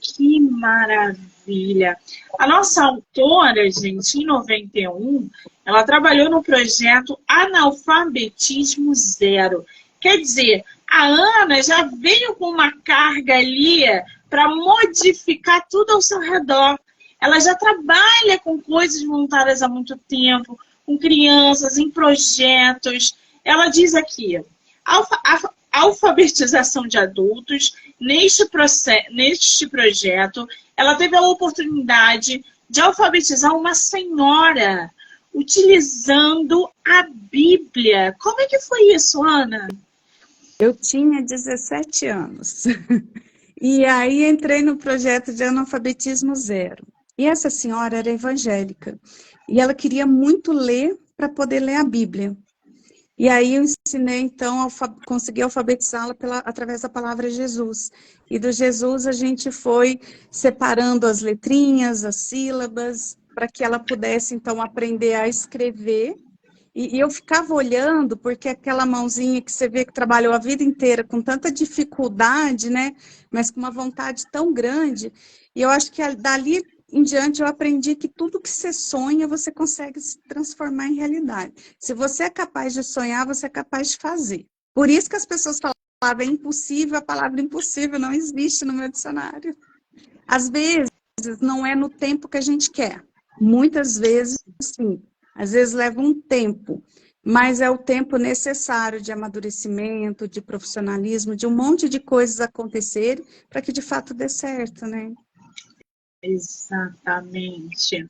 Que maravilha! A nossa autora, gente, em 91, ela trabalhou no projeto Analfabetismo Zero. Quer dizer, a Ana já veio com uma carga ali para modificar tudo ao seu redor. Ela já trabalha com coisas voluntárias há muito tempo, com crianças, em projetos. Ela diz aqui, alfabetização de adultos. Neste projeto, ela teve a oportunidade de alfabetizar uma senhora utilizando a Bíblia. Como é que foi isso, Ana? Eu tinha 17 anos. E aí entrei no projeto de analfabetismo zero. E essa senhora era evangélica. E ela queria muito ler para poder ler a Bíblia. E aí eu ensinei, então, consegui alfabetizá-la através da palavra Jesus. E do Jesus a gente foi separando as letrinhas, as sílabas, para que ela pudesse, então, aprender a escrever. E eu ficava olhando, porque aquela mãozinha que você vê que trabalhou a vida inteira com tanta dificuldade, né? Mas com uma vontade tão grande. E eu acho que dali em diante eu aprendi que tudo que você sonha, você consegue se transformar em realidade. Se você é capaz de sonhar, você é capaz de fazer. Por isso que as pessoas falam a palavra impossível, a palavra impossível não existe no meu dicionário. Às vezes, não é no tempo que a gente quer. Muitas vezes, sim. Às vezes leva um tempo, mas é o tempo necessário de amadurecimento, de profissionalismo, de um monte de coisas acontecerem para que de fato dê certo, né? Exatamente.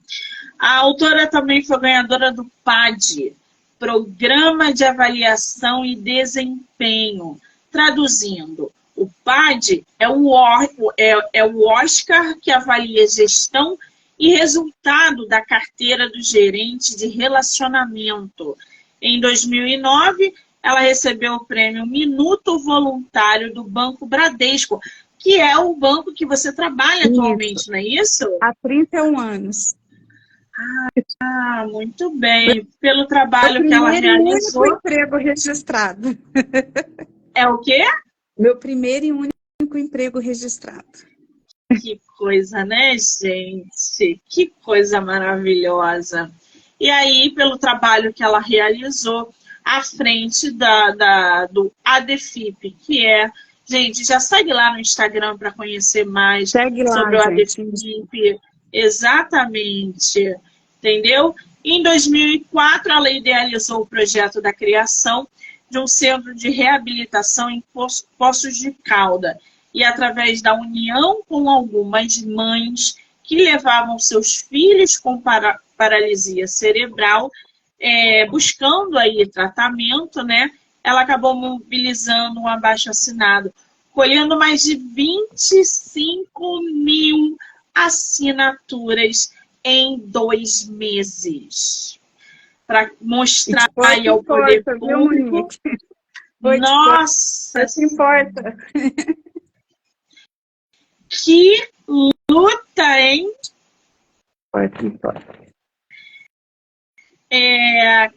A autora também foi ganhadora do PAD, Programa de Avaliação e Desempenho. Traduzindo, o PAD é o Oscar que avalia gestão e resultado da carteira do gerente de relacionamento. Em 2009, ela recebeu o prêmio Minuto Voluntário do Banco Bradesco, que é o banco que você trabalha atualmente, não é isso? Há 31 anos. Ah, muito bem. Pelo trabalho que Meu ela primeiro e realizou. único emprego registrado. É o quê? Meu primeiro e único emprego registrado. Que coisa, né, gente? Que coisa maravilhosa. E aí, pelo trabalho que ela realizou à frente do ADFIP, que é... Gente, já segue lá no Instagram para conhecer mais Segue lá, sobre o gente. ADFIP. Exatamente. Entendeu? Em 2004, ela idealizou o projeto da criação de um centro de reabilitação em Poços de Calda, e através da união com algumas mães que levavam seus filhos com paralisia cerebral, buscando aí tratamento, né? Ela acabou mobilizando um abaixo-assinado, colhendo mais de 25 mil assinaturas em 2 meses. Para mostrar aí ao poder público. Nossa! Isso importa. Que luta, hein? Importa.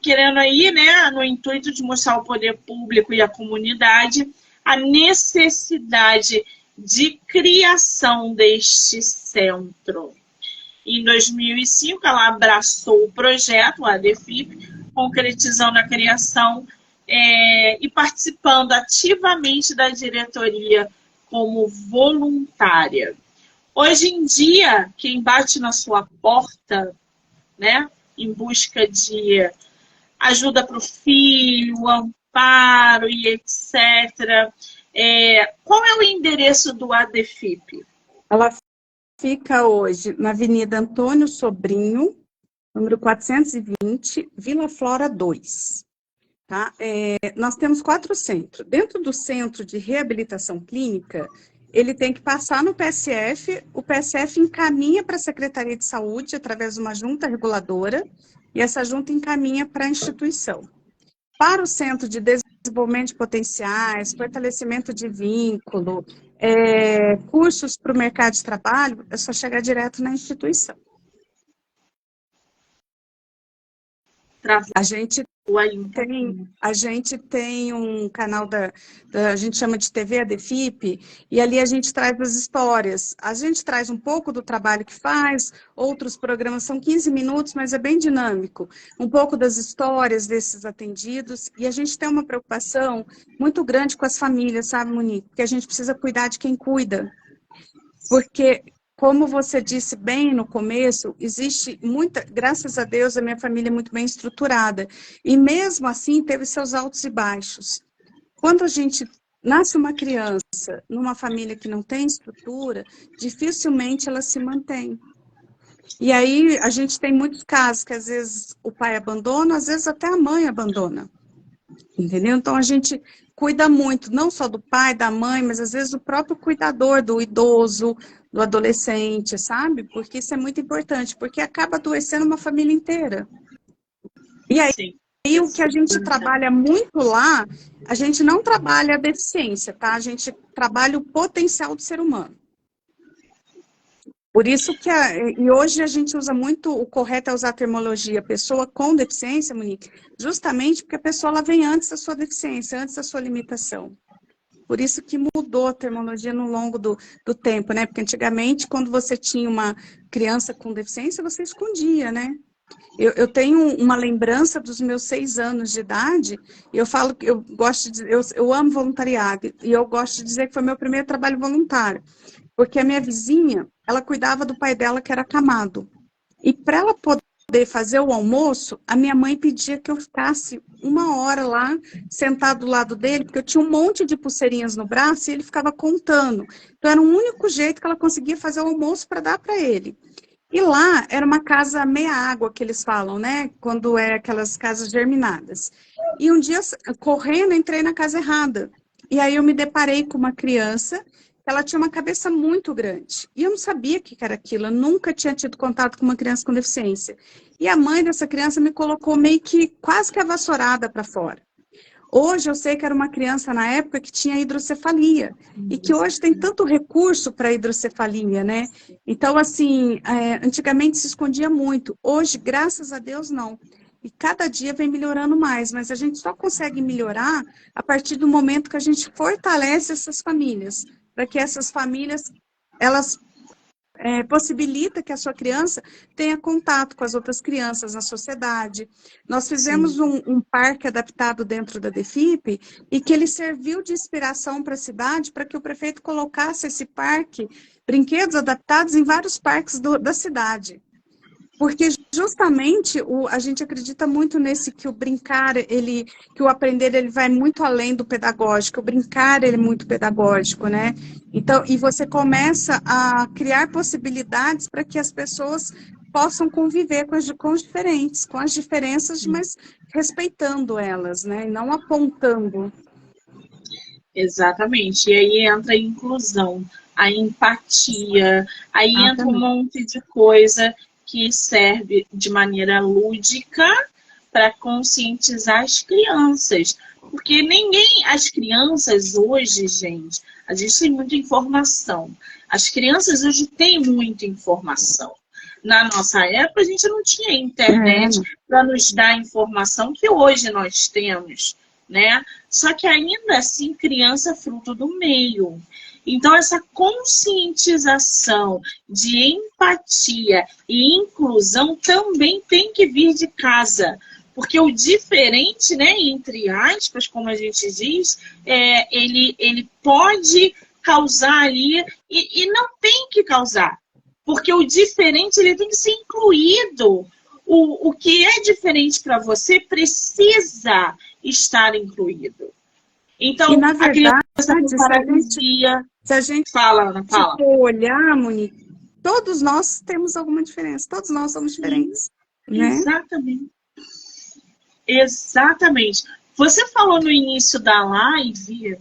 Querendo aí, né, no intuito de mostrar ao poder público e à comunidade a necessidade de criação deste centro. Em 2005, ela abraçou o projeto, a ADFIP, concretizando a criação e participando ativamente da diretoria como voluntária. Hoje em dia, quem bate na sua porta, né, em busca de ajuda para o filho, amparo e etc. Qual é o endereço do ADFIP? Ela fica hoje na Avenida Antônio Sobrinho, número 420, Vila Flora 2. Tá? Nós temos 4 centros. Dentro do centro de reabilitação clínica, ele tem que passar no PSF, o PSF encaminha para a Secretaria de Saúde através de uma junta reguladora, e essa junta encaminha para a instituição. Para o Centro de Desenvolvimento de Potenciais, fortalecimento de vínculo, cursos para o mercado de trabalho, é só chegar direto na instituição. A gente tem um canal a gente chama de TV ADFIP, e ali a gente traz as histórias. A gente traz um pouco do trabalho que faz, outros programas são 15 minutos, mas é bem dinâmico. Um pouco das histórias desses atendidos, e a gente tem uma preocupação muito grande com as famílias, sabe, Monique? Porque a gente precisa cuidar de quem cuida. Porque, como você disse bem no começo, existe graças a Deus, a minha família é muito bem estruturada. E mesmo assim, teve seus altos e baixos. Quando a gente nasce uma criança numa família que não tem estrutura, dificilmente ela se mantém. E aí, a gente tem muitos casos que às vezes o pai abandona, às vezes até a mãe abandona. Entendeu? Então, a gente cuida muito, não só do pai, da mãe, mas às vezes do próprio cuidador, do idoso, do adolescente, sabe? Porque isso é muito importante, porque acaba adoecendo uma família inteira. E aí, o que a gente trabalha muito lá, a gente não trabalha a deficiência, tá? A gente trabalha o potencial do ser humano. Por isso que, e hoje a gente usa muito, o correto é usar a terminologia pessoa com deficiência, Monique, justamente porque a pessoa ela vem antes da sua deficiência, antes da sua limitação. Por isso que mudou a terminologia no longo do tempo, né? Porque antigamente, quando você tinha uma criança com deficiência, você escondia, né? Eu tenho uma lembrança dos meus 6 anos de idade, e eu falo que eu gosto de, eu amo voluntariado, e eu gosto de dizer que foi meu primeiro trabalho voluntário, porque a minha vizinha, ela cuidava do pai dela, que era acamado. E para ela poder fazer o almoço, a minha mãe pedia que eu ficasse 1 hora lá, sentado do lado dele, porque eu tinha um monte de pulseirinhas no braço e ele ficava contando. Então, era o único jeito que ela conseguia fazer o almoço para dar para ele. E lá era uma casa meia água, que eles falam, né? Quando é aquelas casas germinadas. E um dia, correndo, entrei na casa errada. E aí eu me deparei com uma criança, ela tinha uma cabeça muito grande. E eu não sabia o que era aquilo, eu nunca tinha tido contato com uma criança com deficiência. E a mãe dessa criança me colocou meio que quase que avassourada para fora. Hoje eu sei que era uma criança na época que tinha hidrocefalia e que hoje tem tanto recurso para hidrocefalia, né? Então, assim, antigamente se escondia muito. Hoje, graças a Deus, não. E cada dia vem melhorando mais, mas a gente só consegue melhorar a partir do momento que a gente fortalece essas famílias, para que essas famílias, elas possibilita que a sua criança tenha contato com as outras crianças na sociedade. Nós fizemos um parque adaptado dentro da DEFIP e que ele serviu de inspiração para a cidade para que o prefeito colocasse esse parque, brinquedos adaptados em vários parques da cidade. Porque justamente a gente acredita muito nesse que o brincar, que o aprender ele vai muito além do pedagógico, o brincar ele é muito pedagógico, né? Então, e você começa a criar possibilidades para que as pessoas possam conviver com os diferentes, com as diferenças, mas respeitando elas, né? E não apontando. Exatamente. E aí entra a inclusão, a empatia, aí entra um monte de coisa que serve de maneira lúdica para conscientizar as crianças. Porque as crianças hoje, gente, a gente tem muita informação. As crianças hoje têm muita informação. Na nossa época, a gente não tinha internet para nos dar a informação que hoje nós temos, né? Só que ainda assim, criança é fruto do meio. Então, essa conscientização de empatia e inclusão também tem que vir de casa. Porque o diferente, né, entre aspas, como a gente diz, ele pode causar ali e não tem que causar. Porque o diferente ele tem que ser incluído. O que é diferente para você precisa estar incluído. Então, e, na verdade, a criança com paralisia... Se a gente fala. for olhar, Monique, todos nós temos alguma diferença, todos nós somos diferentes. Né? Exatamente. Você falou no início da live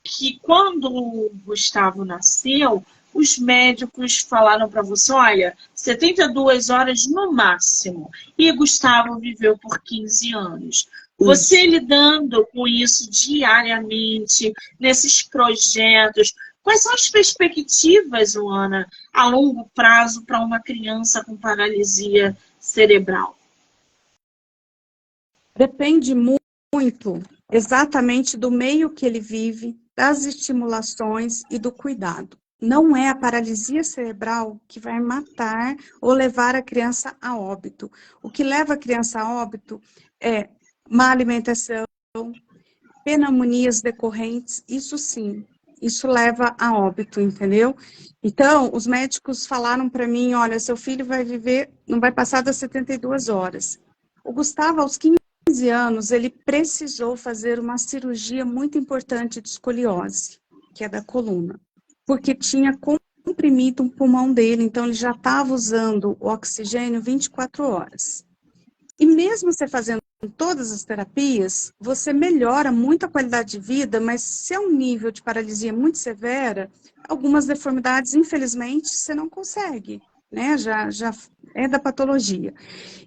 que quando o Gustavo nasceu, os médicos falaram para você, olha, 72 horas no máximo. E Gustavo viveu por 15 anos. Você lidando com isso diariamente, nesses projetos, quais são as perspectivas, Luana, a longo prazo para uma criança com paralisia cerebral? Depende muito, exatamente, do meio que ele vive, das estimulações e do cuidado. Não é a paralisia cerebral que vai matar ou levar a criança a óbito. O que leva a criança a óbito é má alimentação, pneumonias decorrentes, isso sim, isso leva a óbito, entendeu? Então, os médicos falaram para mim, olha, seu filho vai viver, não vai passar das 72 horas. O Gustavo, aos 15 anos, ele precisou fazer uma cirurgia muito importante de escoliose, que é da coluna, porque tinha comprimido um pulmão dele, então ele já estava usando o oxigênio 24 horas. E mesmo você fazendo todas as terapias, você melhora muito a qualidade de vida, mas se é um nível de paralisia muito severa, algumas deformidades, infelizmente, você não consegue, né? Já é da patologia.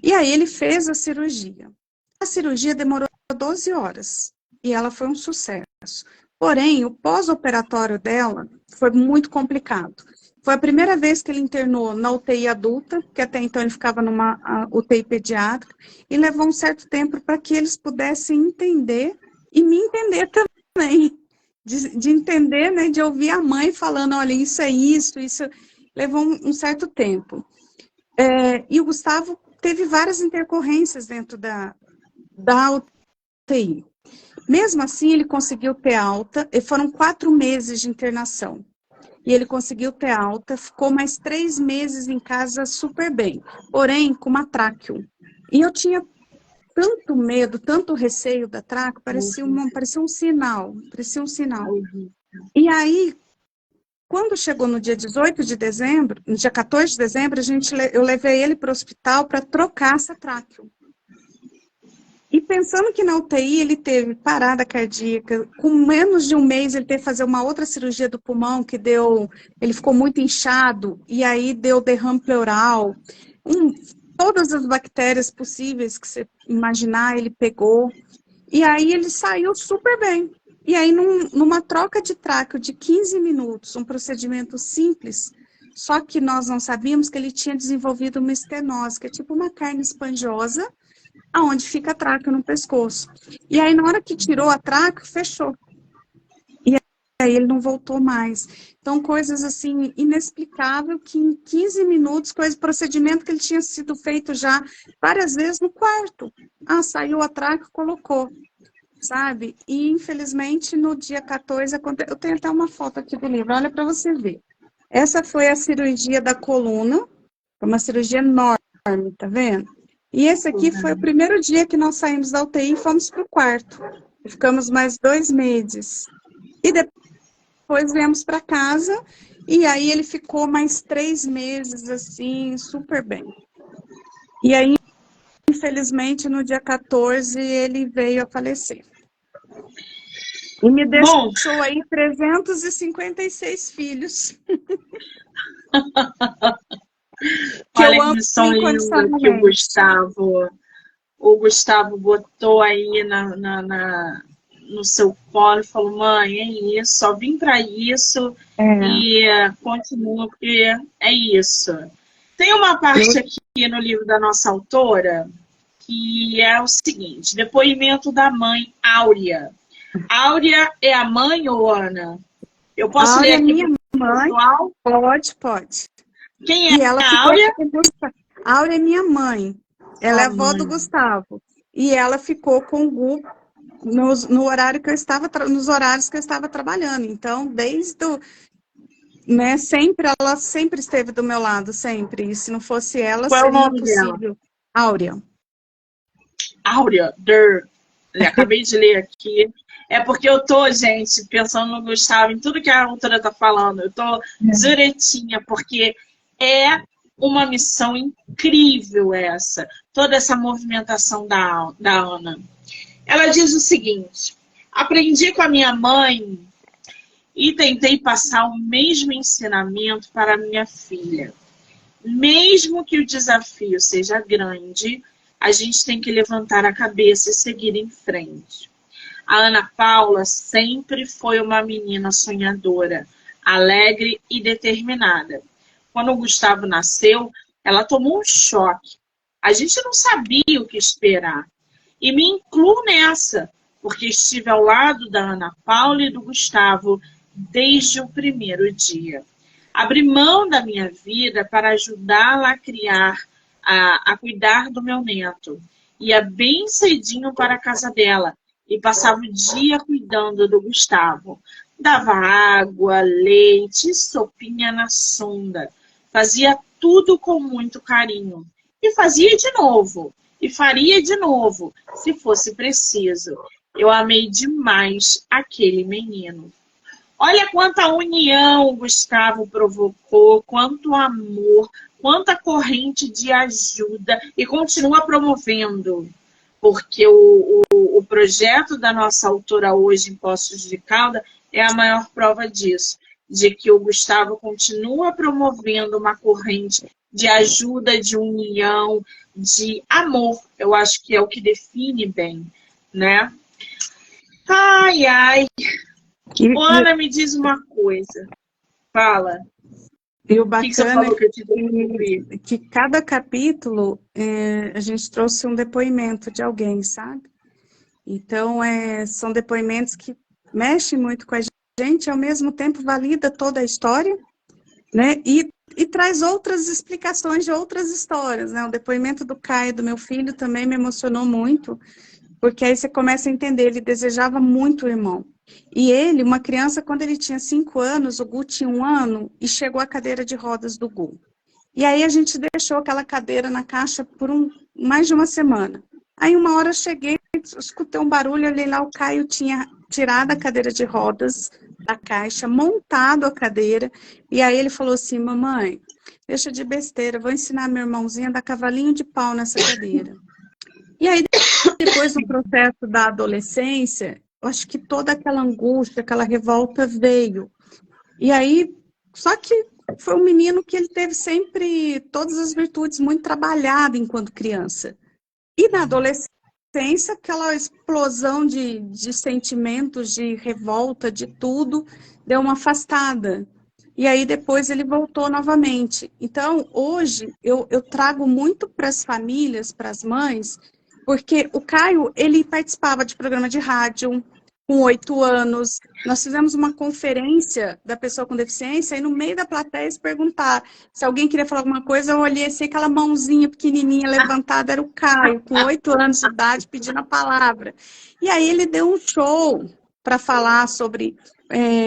E aí ele fez a cirurgia. A cirurgia demorou 12 horas e ela foi um sucesso. Porém, o pós-operatório dela foi muito complicado. Foi a primeira vez que ele internou na UTI adulta, que até então ele ficava numa UTI pediátrica, e levou um certo tempo para que eles pudessem entender e me entender também. de entender, né, de ouvir a mãe falando, olha, isso é isso, levou um certo tempo. E o Gustavo teve várias intercorrências dentro da UTI. Mesmo assim, ele conseguiu ter alta, e foram 4 meses de internação. E ele conseguiu ter alta, ficou mais 3 meses em casa super bem, porém com uma tráqueo. E eu tinha tanto medo, tanto receio da tráqueo, parecia um sinal, parecia um sinal. E aí, quando chegou no dia 18 de dezembro, no dia 14 de dezembro, eu levei ele para o hospital para trocar essa tráqueo. E pensando que na UTI ele teve parada cardíaca, com menos de um mês ele teve que fazer uma outra cirurgia do pulmão, ele ficou muito inchado, e aí deu derrame pleural, todas as bactérias possíveis que você imaginar ele pegou, e aí ele saiu super bem. E aí numa troca de tráqueo de 15 minutos, um procedimento simples, só que nós não sabíamos que ele tinha desenvolvido uma estenose, que é tipo uma carne esponjosa, aonde fica a tráqueo no pescoço. E aí, na hora que tirou a tráqueo, fechou. E aí ele não voltou mais. Então, coisas assim, inexplicável, que em 15 minutos, procedimento que ele tinha sido feito já várias vezes no quarto. Saiu a tráqueo, colocou, sabe? E, infelizmente, no dia 14, eu tenho até uma foto aqui do livro, olha para você ver. Essa foi a cirurgia da coluna, uma cirurgia enorme, tá vendo? E esse aqui foi o primeiro dia que nós saímos da UTI e fomos para o quarto. Ficamos mais 2 meses. E depois viemos para casa, e aí ele ficou mais 3 meses, assim, super bem. E aí, infelizmente, no dia 14, ele veio a falecer. E me deixou aí 356 filhos. Olha que lição linda que o Gustavo botou aí no seu colo e falou, mãe, é isso, só vim para isso e continua, porque é isso. Tem uma parte aqui no livro da nossa autora que é o seguinte, depoimento da mãe Áurea. Áurea é a mãe ou Ana? Eu posso ler aqui minha mãe? Pessoal? Pode. Quem é a Áurea? A Áurea é minha mãe. Ela é avó do Gustavo. E ela ficou com o Gu no horário que eu estava, nos horários que eu estava trabalhando. Então, ela sempre esteve do meu lado, sempre. E se não fosse ela, qual seria é o nome impossível. Dela? Áurea. Áurea, acabei de ler aqui. É porque eu tô, gente, pensando no Gustavo, em tudo que a autora tá falando. Eu tô zuretinha, porque é uma missão incrível essa. Toda essa movimentação da Ana. Ela diz o seguinte, aprendi com a minha mãe e tentei passar o mesmo ensinamento para a minha filha. Mesmo que o desafio seja grande, a gente tem que levantar a cabeça e seguir em frente. A Ana Paula sempre foi uma menina sonhadora, alegre e determinada. Quando o Gustavo nasceu, ela tomou um choque. A gente não sabia o que esperar. E me incluo nessa, porque estive ao lado da Ana Paula e do Gustavo desde o primeiro dia. Abri mão da minha vida para ajudá-la a criar, a cuidar do meu neto. Ia bem cedinho para a casa dela e passava o dia cuidando do Gustavo. Dava água, leite, sopinha na sonda. Fazia tudo com muito carinho. E fazia de novo. E faria de novo, se fosse preciso. Eu amei demais aquele menino. Olha quanta união o Gustavo provocou, quanto amor, quanta corrente de ajuda e continua promovendo. Porque o projeto da nossa autora hoje em Poços de Caldas é a maior prova disso, de que o Gustavo continua promovendo uma corrente de ajuda, de união, de amor. Eu acho que é o que define bem, né? Ai, ai. Ana, me diz uma coisa. Fala. E o bacana é que cada capítulo a gente trouxe um depoimento de alguém, sabe? Então, são depoimentos que mexe muito com a gente, ao mesmo tempo valida toda a história, né? E traz outras explicações de outras histórias, né? O depoimento do Caio, do meu filho, também me emocionou muito, porque aí você começa a entender, ele desejava muito o irmão. E ele, uma criança, quando ele tinha 5 anos, o Gu tinha 1 ano, e chegou a cadeira de rodas do Gu. E aí a gente deixou aquela cadeira na caixa por mais de uma semana. Aí uma hora eu cheguei, escutei um barulho, olhei lá, o Caio tinha tirado a cadeira de rodas da caixa, montado a cadeira, e aí ele falou assim, mamãe, deixa de besteira, vou ensinar meu irmãozinho a dar cavalinho de pau nessa cadeira. E aí, depois do processo da adolescência, eu acho que toda aquela angústia, aquela revolta veio. E aí, só que foi um menino que ele teve sempre todas as virtudes muito trabalhadas enquanto criança. E na adolescência, aquela explosão de sentimentos, de revolta, de tudo, deu uma afastada. E aí depois ele voltou novamente. Então, hoje, eu trago muito para as famílias, para as mães, porque o Caio, ele participava de programa de rádio com 8 anos. Nós fizemos uma conferência da pessoa com deficiência e no meio da plateia eles perguntaram se alguém queria falar alguma coisa, eu olhei assim, aquela mãozinha pequenininha levantada, era o Caio, com 8 anos de idade, pedindo a palavra. E aí ele deu um show para falar sobre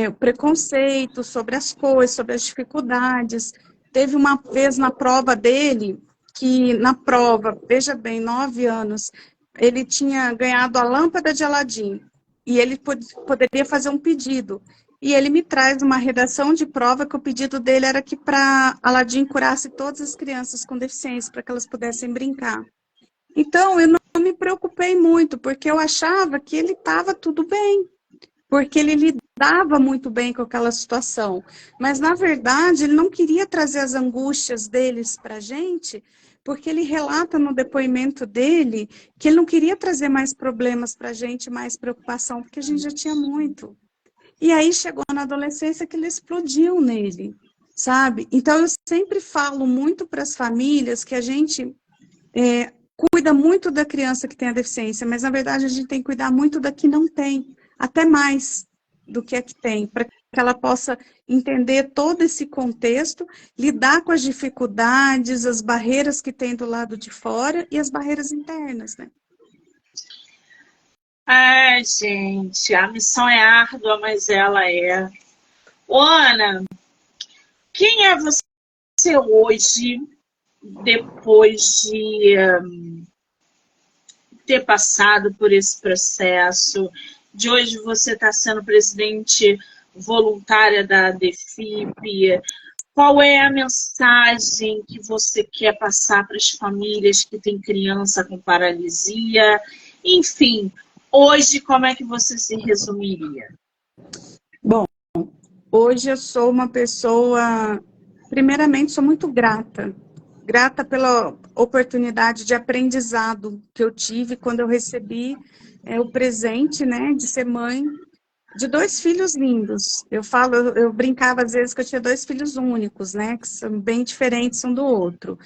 o preconceito, sobre as coisas, sobre as dificuldades. Teve uma vez na prova dele, que na prova, veja bem, 9 anos, ele tinha ganhado a lâmpada de Aladim e ele poderia fazer um pedido. E ele me traz uma redação de prova que o pedido dele era que para Aladim curasse todas as crianças com deficiência, para que elas pudessem brincar. Então, eu não me preocupei muito, porque eu achava que ele estava tudo bem, porque ele lidava muito bem com aquela situação. Mas, na verdade, ele não queria trazer as angústias deles para a gente, porque ele relata no depoimento dele que ele não queria trazer mais problemas para a gente, mais preocupação, porque a gente já tinha muito. E aí chegou na adolescência que ele explodiu nele, sabe? Então, eu sempre falo muito para as famílias que a gente cuida muito da criança que tem a deficiência, mas, na verdade, a gente tem que cuidar muito da que não tem, até mais do que a que tem, para que ela possa entender todo esse contexto, lidar com as dificuldades, as barreiras que tem do lado de fora e as barreiras internas, né? Ai, gente, a missão é árdua, mas ela é. Ô, Ana, quem é você hoje, depois de ter passado por esse processo, de hoje você está sendo presidente voluntária da DEFIP? Qual é a mensagem que você quer passar para as famílias que têm criança com paralisia? Enfim, hoje, como é que você se resumiria? Bom, hoje eu sou uma pessoa, primeiramente, sou muito grata. Grata pela oportunidade de aprendizado que eu tive quando eu recebi o presente, né, de ser mãe de 2 filhos lindos. Eu brincava às vezes que eu tinha 2 filhos únicos, né, que são bem diferentes um do outro.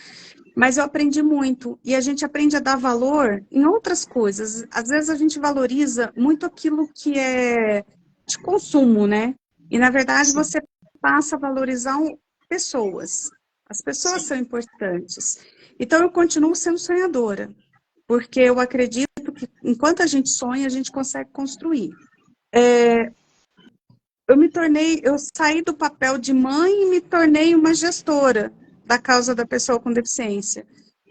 Mas eu aprendi muito, e a gente aprende a dar valor em outras coisas. Às vezes a gente valoriza muito aquilo que é de consumo, né? E na verdade Sim, você passa a valorizar pessoas. As pessoas sim. são importantes. Então eu continuo sendo sonhadora, porque eu acredito que enquanto a gente sonha, a gente consegue construir. Eu saí do papel de mãe e me tornei uma gestora da causa da pessoa com deficiência.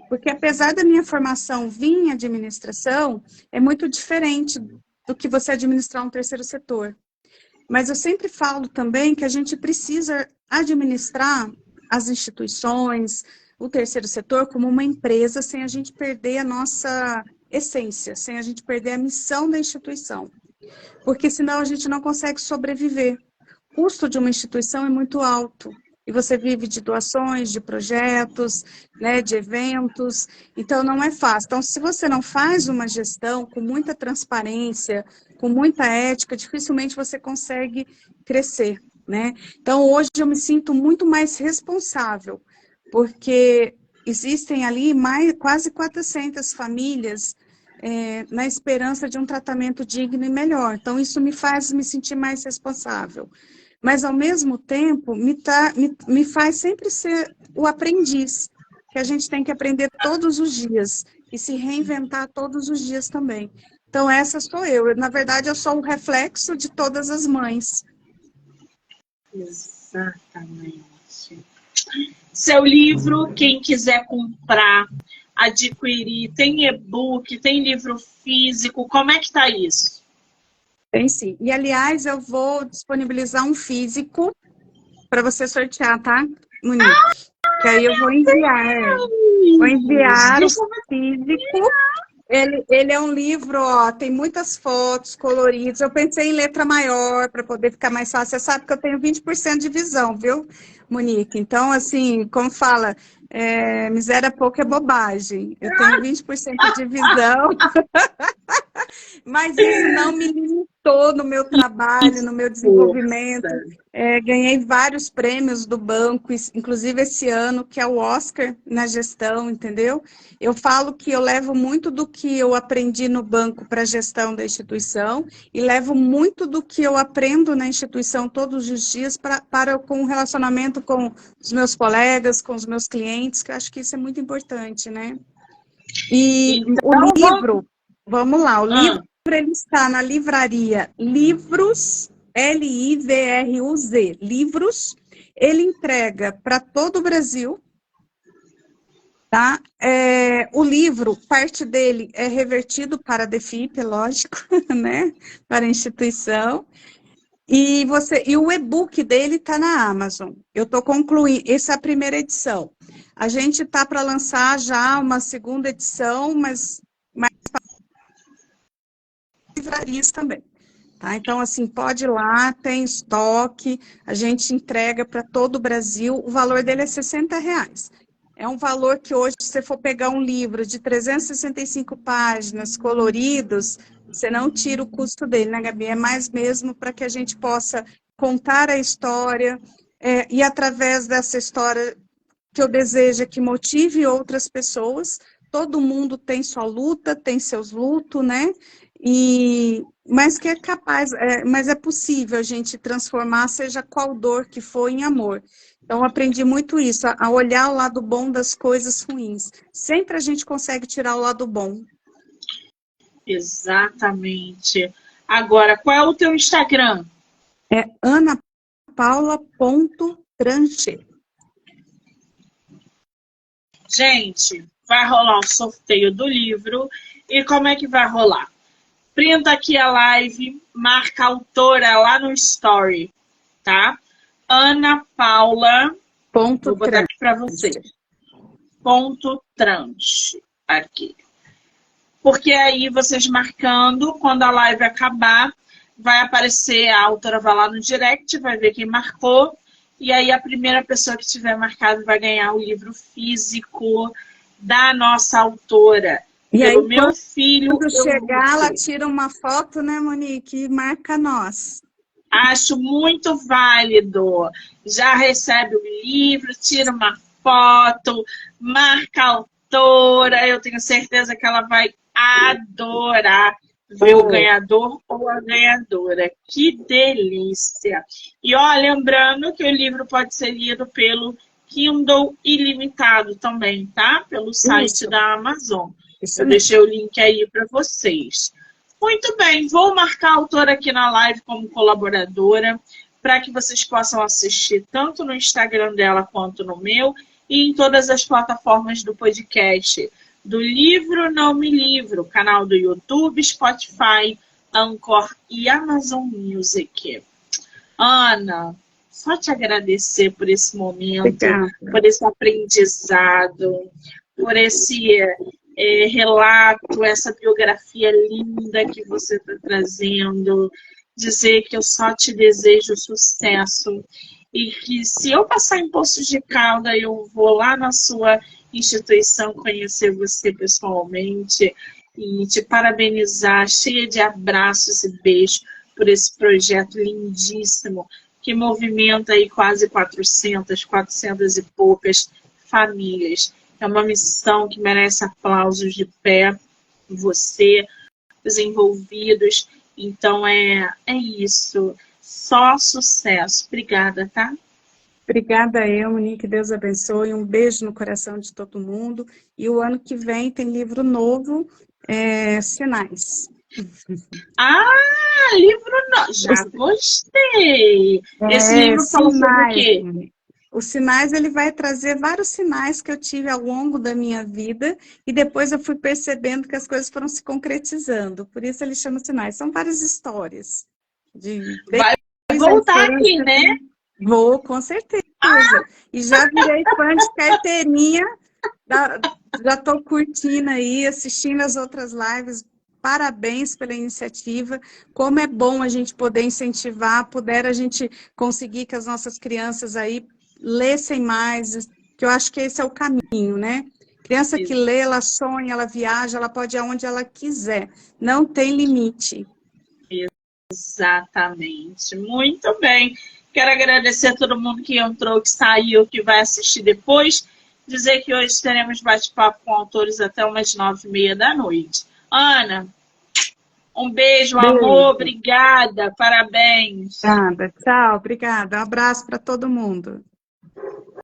Porque apesar da minha formação vir em administração, é muito diferente do que você administrar um terceiro setor. Mas eu sempre falo também que a gente precisa administrar as instituições, o terceiro setor, como uma empresa, sem a gente perder a nossa essência, sem a gente perder a missão da instituição. Porque senão a gente não consegue sobreviver. O custo de uma instituição é muito alto. E você vive de doações, de projetos, né, de eventos, então não é fácil. Então, se você não faz uma gestão com muita transparência, com muita ética, dificilmente você consegue crescer, né? Então, hoje eu me sinto muito mais responsável, porque existem ali quase 400 famílias na esperança de um tratamento digno e melhor. Então, isso me faz me sentir mais responsável. Mas, ao mesmo tempo, me faz sempre ser o aprendiz, que a gente tem que aprender todos os dias e se reinventar todos os dias também. Então, essa sou eu. Na verdade, eu sou o reflexo de todas as mães. Exatamente. Seu livro, quem quiser comprar, adquirir, tem e-book, tem livro físico, como é que tá isso? Tem sim. E, aliás, eu vou disponibilizar um físico para você sortear, tá, Monique? Que aí eu vou enviar. Vou enviar o físico. Ele é um livro, ó, tem muitas fotos coloridas. Eu pensei em letra maior para poder ficar mais fácil. Você sabe que eu tenho 20% de visão, viu, Monique? Então, assim, como fala, miséria pouco é bobagem. Eu tenho 20% de visão. Mas isso não me limitou no meu trabalho, no meu desenvolvimento. Ganhei vários prêmios do banco, inclusive esse ano, que é o Oscar na gestão, entendeu? Eu falo que eu levo muito do que eu aprendi no banco para a gestão da instituição e levo muito do que eu aprendo na instituição todos os dias para com o relacionamento com os meus colegas, com os meus clientes, que eu acho que isso é muito importante, né? E Então, o livro, vamos lá, o livro ele está na livraria Livros, Livruz, Livros, ele entrega para todo o Brasil, tá? O livro, parte dele é revertido para a DEFIP, lógico, né? Para a instituição. E o e-book dele está na Amazon. Eu estou concluindo, essa é a primeira edição. A gente está para lançar já uma segunda edição, mas livrarias também. Tá? Então, assim, pode ir lá, tem estoque, a gente entrega para todo o Brasil, o valor dele é R$60. É um valor que hoje, se você for pegar um livro de 365 páginas, coloridos, você não tira o custo dele, né, Gabi? É mais mesmo para que a gente possa contar a história, e através dessa história que eu desejo que motive outras pessoas. Todo mundo tem sua luta, tem seus lutos, né? Mas que é capaz, mas é possível a gente transformar, seja qual dor que for, em amor. Então, eu aprendi muito isso, a olhar o lado bom das coisas ruins. Sempre a gente consegue tirar o lado bom. Exatamente. Agora, qual é o teu Instagram? É anapaula.tranche. Gente, vai rolar o sorteio do livro. E como é que vai rolar? Printa aqui a live, marca a autora lá no story, tá? Ana Paula, vou botar aqui para vocês. .trans, aqui. Porque aí vocês marcando, quando a live acabar, vai aparecer, a autora vai lá no direct, vai ver quem marcou, e aí a primeira pessoa que tiver marcado vai ganhar o livro físico da nossa autora. E pelo aí, meu filho, quando chegar, ela tira uma foto, né, Monique? E marca nós. Acho muito válido. Já recebe o livro, tira uma foto, marca a autora. Eu tenho certeza que ela vai adorar ver o ganhador ou a ganhadora. Que delícia! E ó, lembrando que o livro pode ser lido pelo Kindle Ilimitado também, tá? Pelo site da Amazon. Eu deixei o link aí para vocês. Muito bem, vou marcar a autora aqui na live como colaboradora para que vocês possam assistir tanto no Instagram dela quanto no meu e em todas as plataformas do podcast. Do Livro Não Me Livro, canal do YouTube, Spotify, Anchor e Amazon Music. Ana, só te agradecer por esse momento, por esse aprendizado, por esse relato, essa biografia linda que você está trazendo, dizer que eu só te desejo sucesso e que se eu passar em Poços de Caldas, eu vou lá na sua instituição conhecer você pessoalmente e te parabenizar, cheia de abraços e beijos por esse projeto lindíssimo que movimenta aí quase 400 e poucas famílias. É uma missão que merece aplausos de pé você, os envolvidos. Então, é isso. Só sucesso. Obrigada, tá? Obrigada, Monique. Deus abençoe. Um beijo no coração de todo mundo. E o ano que vem tem livro novo, Sinais. Ah, livro não. Já gostei. Esse livro fala sobre o Sinais. quê? Os sinais, ele vai trazer vários sinais que eu tive ao longo da minha vida e depois eu fui percebendo que as coisas foram se concretizando. Por isso ele chama sinais. São várias histórias. Vai Desde a voltar aqui, infância. né? Vou, com certeza. E já virei fã de carteirinha. Já estou curtindo aí, assistindo as outras lives. Parabéns pela iniciativa. Como é bom a gente poder incentivar, puder a gente conseguir que as nossas crianças aí lessem mais, que eu acho que esse é o caminho, né? Criança que lê, ela sonha, ela viaja, ela pode ir aonde ela quiser. Não tem limite. Exatamente. Muito bem. Quero agradecer a todo mundo que entrou, que saiu, que vai assistir depois. Dizer que hoje teremos bate-papo com autores até umas 9h30 da noite. Ana, um beijo, amor, Beijo. obrigada, parabéns. Obrigada. Tchau, obrigada. Um abraço para todo mundo.